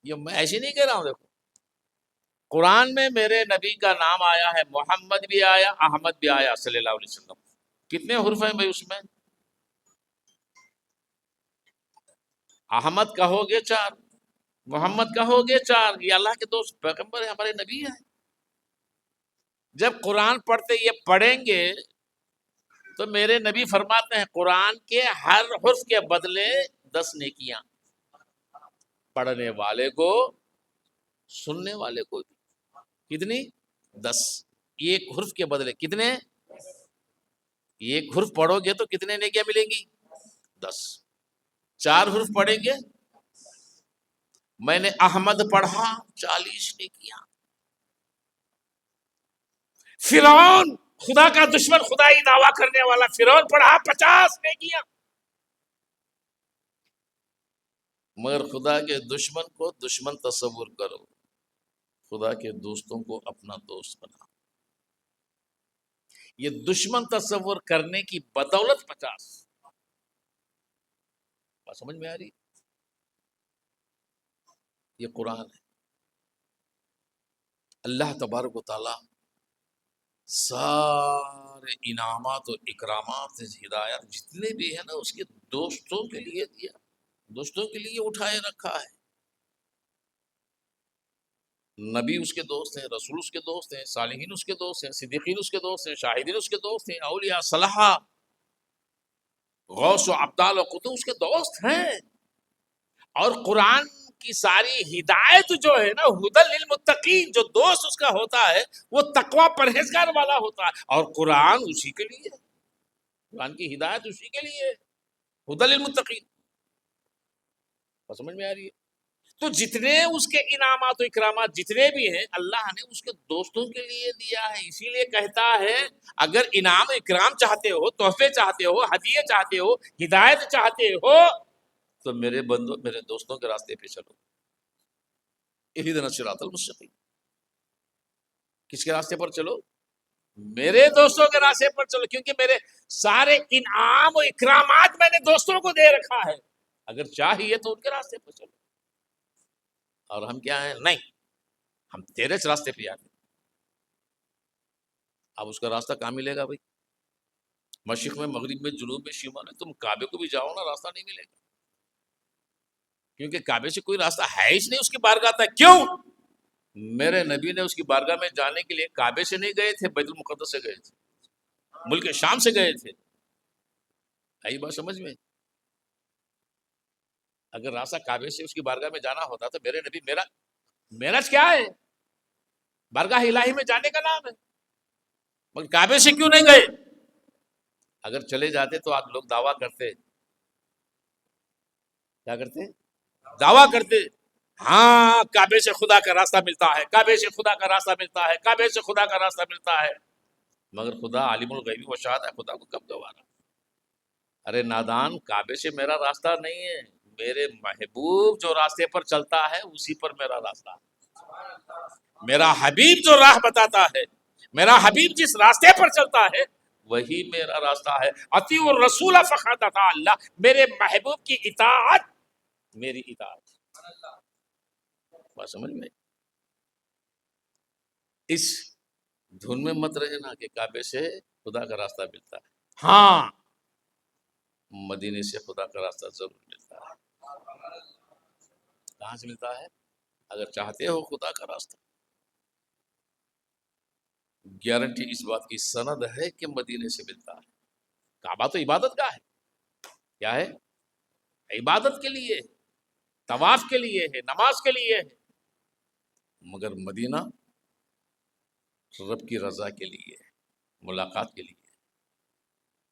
یہ میں ایسے نہیں کہہ رہا ہوں. دیکھو قرآن میں میرے نبی کا نام آیا ہے، محمد بھی آیا، احمد بھی آیا صلی اللہ علیہ وسلم. کتنے حرف ہیں بھائی اس میں؟ احمد کہو گے 4، محمد کہو گے 4. یہ اللہ کے دوست پیغمبر ہیں، ہمارے نبی ہیں. جب قرآن پڑھتے یہ پڑھیں گے تو میرے نبی فرماتے ہیں قرآن کے ہر حرف کے بدلے 10 نیکیاں، پڑھنے والے کو، سننے والے کو بھی. کتنی؟ 10. ایک حرف کے بدلے کتنے؟ ایک حرف پڑھو گے تو کتنے نیکیاں ملیں گی؟ 10. 4 حرف پڑھیں گے، میں نے احمد پڑھا 40 نیکیاں. فرعون خدا کا دشمن، خدائی دعویٰ کرنے والا فرعون پڑھا 50 نیکیاں. مگر خدا کے دشمن کو دشمن تصور کرو، خدا کے دوستوں کو اپنا دوست بنا. یہ دشمن تصور کرنے کی بدولت 50. بات سمجھ میں آ رہی؟ یہ قرآن ہے. اللہ تبارک و تعالی سارے انعامات و اکرامات، ہدایات جتنے بھی ہیں نا اس کے دوستوں کے لیے دیا، دوستوں کے لیے اٹھائے رکھا ہے. نبی اس کے دوست ہیں، رسول اس کے دوست ہیں، صالحین اس کے دوست ہیں، صدیقین اس کے دوست ہیں، شاہدین اس کے دوست ہیں، اولیاء صلاحہ، غوث و ابدال و قطب اس کے دوست ہیں. اور قرآن کی ساری ہدایت جو ہے نا ہدی للمتقین، جو دوست اس کا ہوتا ہے وہ تقوی پرہیزگار والا ہوتا ہے. اور قرآن اسی کے لیے، قرآن کی ہدایت اسی کے لیے، ہدی للمتقین. سمجھ میں آ رہی ہے؟ تو جتنے اس کے انعامات و اکرامات جتنے بھی ہیں اللہ نے اس کے دوستوں کے لیے دیا ہے. اسی لیے کہتا ہے اگر انعام و اکرام چاہتے ہو، تحفے چاہتے ہو، ہدیے چاہتے ہو، ہدایت چاہتے ہو، تو میرے بندو، میرے دوستوں کے راستے پہ چلو. اہدنا الصراط المستقیم. کس کے راستے پر چلو؟ میرے دوستوں کے راستے پر چلو، کیونکہ میرے سارے انعام و اکرامات میں نے دوستوں کو دے رکھا ہے. اگر چاہیے تو ان کے راستے پر چلو. اور ہم کیا ہیں؟ نہیں، ہم تیرے راستے پہ آتے. اب اس کا راستہ کہاں ملے گا بھائی؟ مشرق میں، مغرب میں، جنوب میں، شمال میں. تم کعبے کو بھی جاؤ نا، راستہ نہیں ملے گا، کیونکہ کعبے سے کوئی راستہ ہے ہی نہیں اس کی بارگاہ تک. کیوں؟ میرے نبی نے اس کی بارگاہ میں جانے کے لیے کعبے سے نہیں گئے تھے، بیت المقدس سے گئے تھے، ملک شام سے گئے تھے. آئی بات سمجھ میں؟ اگر راستہ کعبے سے اس کی بارگاہ میں جانا ہوتا تو میرے نبی معراج کیا ہے؟ بارگاہ الہی میں جانے کا نام ہے، مگر کعبے سے کیوں نہیں گئے؟ اگر چلے جاتے تو آپ لوگ دعویٰ کرتے، کیا کرتے؟ دعویٰ کرتے ہاں کعبے سے خدا کا راستہ ملتا ہے، کعبے سے خدا کا راستہ ملتا ہے، کعبے سے خدا کا راستہ ملتا ہے، مگر خدا عالم الغیبی و شہادت ہے، خدا کو کب گوارا؟ ارے نادان، کعبے سے میرا راستہ نہیں ہے، میرے محبوب جو راستے پر چلتا ہے اسی پر میرا راستہ ہے، میرا حبیب جو راہ بتاتا ہے، میرا حبیب جس راستے پر چلتا ہے وہی میرا راستہ ہے۔ اطیعوا الرسول فقد اطاع اللہ، میرے محبوب کی اطاعت میری اطاعت۔ بات سمجھ میں؟ اس دھن میں مت رہے نا کہ کعبے سے خدا کا راستہ ملتا ہے، ہاں مدینے سے خدا کا راستہ ضرور ملتا ہے۔ کہاں سے ملتا ہے؟ اگر چاہتے ہو خدا کا راستہ، گارنٹی اس بات کی سند ہے کہ مدینے سے ملتا ہے۔ کعبہ تو عبادت کا ہے، کیا ہے؟ عبادت کے لیے، طواف کے لیے ہے، نماز کے لیے ہے، مگر مدینہ رب کی رضا کے لیے ہے، ملاقات کے لیے،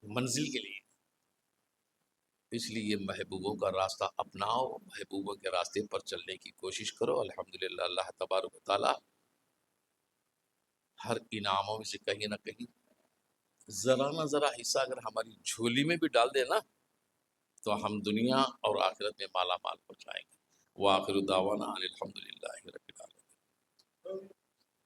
منزل کے لیے۔ اس لیے محبوبوں کا راستہ اپناؤ، محبوبوں کے راستے پر چلنے کی کوشش کرو۔ الحمدللہ اللہ تبارک و تعالی ہر انعاموں میں سے کہیں نہ کہیں ذرا نہ ذرا حصہ اگر ہماری جھولی میں بھی ڈال دے نا تو ہم دنیا اور آخرت میں مالا مال ہو جائیں گے۔ وآخر دعوانا ان الحمدللہ رب العالمین۔